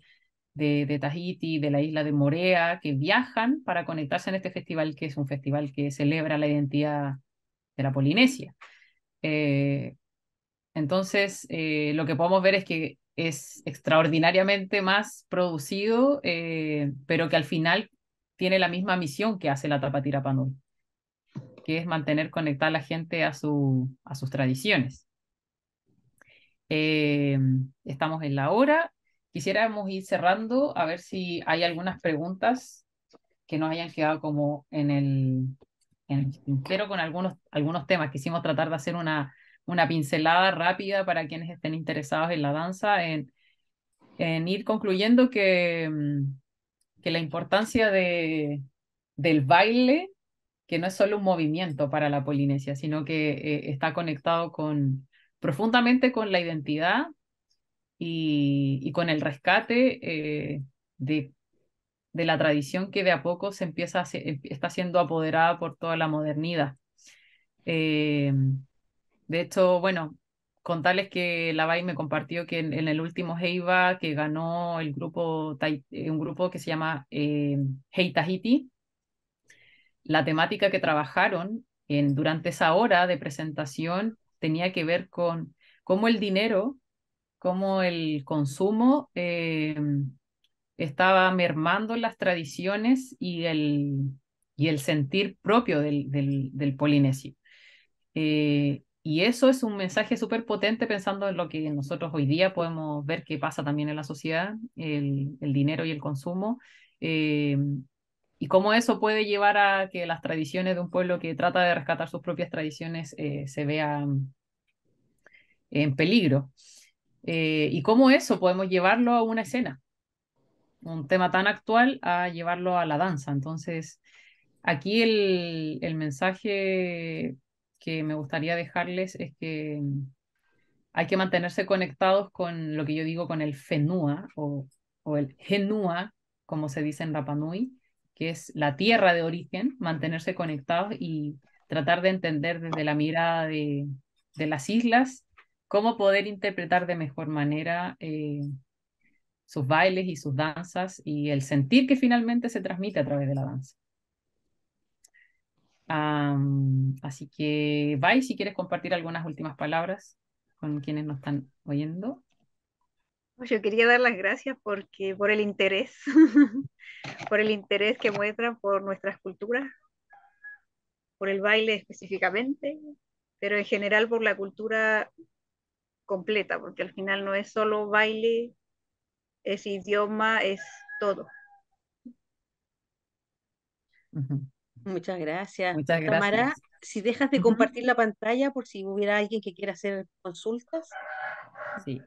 Tahiti, de la isla de Morea, que viajan para conectarse en este festival, que es un festival que celebra la identidad de la Polinesia. Eh, entonces, lo que podemos ver es que es extraordinariamente más producido, pero que al final tiene la misma misión que hace la Tapatira Panui, que es mantener conectada a la gente a sus tradiciones. Eh, Estamos en la hora. Quisiéramos ir cerrando a ver si hay algunas preguntas que nos hayan quedado como en el tintero con algunos temas. Quisimos tratar de hacer una pincelada rápida para quienes estén interesados en la danza, en ir concluyendo que la importancia del baile que no es solo un movimiento para la Polinesia, sino que está conectado profundamente con la identidad y con el rescate de, de la tradición que de a poco está siendo apoderada por toda la modernidad. Eh, de hecho, bueno, contarles que la BAI me compartió que en el último Heiva que ganó un grupo que se llama Hey Tahiti, la temática que trabajaron durante esa hora de presentación tenía que ver con cómo el dinero, cómo el consumo estaba mermando las tradiciones y el sentir propio del polinesio. Y eso es un mensaje súper potente pensando en lo que nosotros hoy día podemos ver que pasa también en la sociedad, el dinero y el consumo, eh, y cómo eso puede llevar a que las tradiciones de un pueblo que trata de rescatar sus propias tradiciones se vean en peligro. Y cómo eso podemos llevarlo a una escena, un tema tan actual, a llevarlo a la danza. Entonces, aquí el mensaje que me gustaría dejarles es que hay que mantenerse conectados con lo que yo digo con el Fenua o el Genua, como se dice en Rapa Nui, que es la tierra de origen, mantenerse conectados y tratar de entender desde la mirada de las islas cómo poder interpretar de mejor manera sus bailes y sus danzas y el sentir que finalmente se transmite a través de la danza. Así que, Bai, si quieres compartir algunas últimas palabras con quienes nos están oyendo. Yo quería dar las gracias por el interés, por el interés que muestran por nuestras culturas, por el baile específicamente, pero en general por la cultura completa, porque al final no es solo baile, es idioma, es todo. Ujú. Muchas gracias. Muchas Tamara, gracias. si dejas de Ujú. compartir la pantalla por si hubiera alguien que quiera hacer consultas, Sí,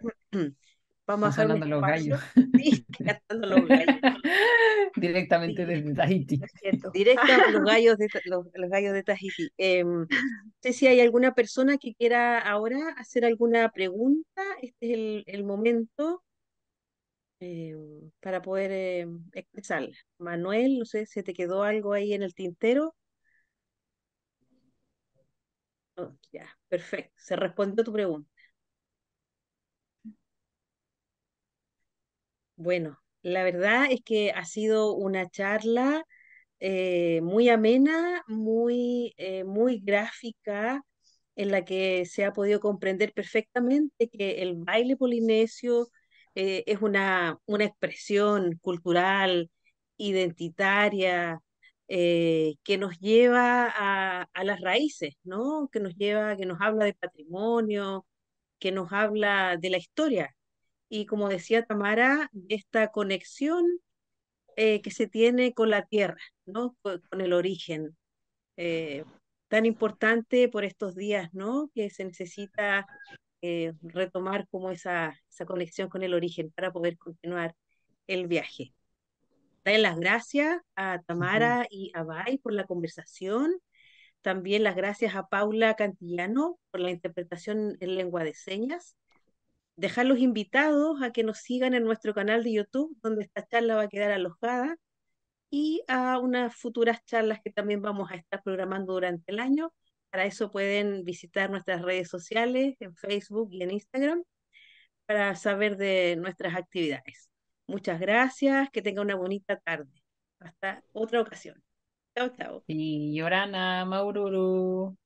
vamos a están dejar un sonando los gallos. espacio. Sí, cantando los gallos. Directamente Sí, desde Tahiti. Lo siento. directa los gallos los gallos de Tahiti. No sé si hay alguna persona que quiera ahora hacer alguna pregunta. Este es el momento para poder expresarla. Manuel, no sé, ¿se te quedó algo ahí en el tintero? Oh, ya, perfecto. Se respondió tu pregunta. Bueno, la verdad es que ha sido una charla muy amena, muy gráfica, en la que se ha podido comprender perfectamente que el baile polinesio es una expresión cultural, identitaria, que nos lleva a las raíces, ¿no? Que nos habla de patrimonio, que nos habla de la historia. Y como decía Tamara, de esta conexión que se tiene con la tierra, ¿no? Con el origen. eh, Tan importante por estos días, ¿no? Que se necesita retomar como esa conexión con el origen para poder continuar el viaje. Dar las gracias a Ujú. Tamara y a Bai por la conversación. También las gracias a Paula Cantillano por la interpretación en lengua de señas. Dejarlos invitados a que nos sigan en nuestro canal de YouTube, donde esta charla va a quedar alojada, y a unas futuras charlas que también vamos a estar programando durante el año. Para eso pueden visitar nuestras redes sociales en Facebook y en Instagram para saber de nuestras actividades. Muchas gracias, que tenga una bonita tarde. Hasta otra ocasión. Chao, chao. Y Yorana, Maururu.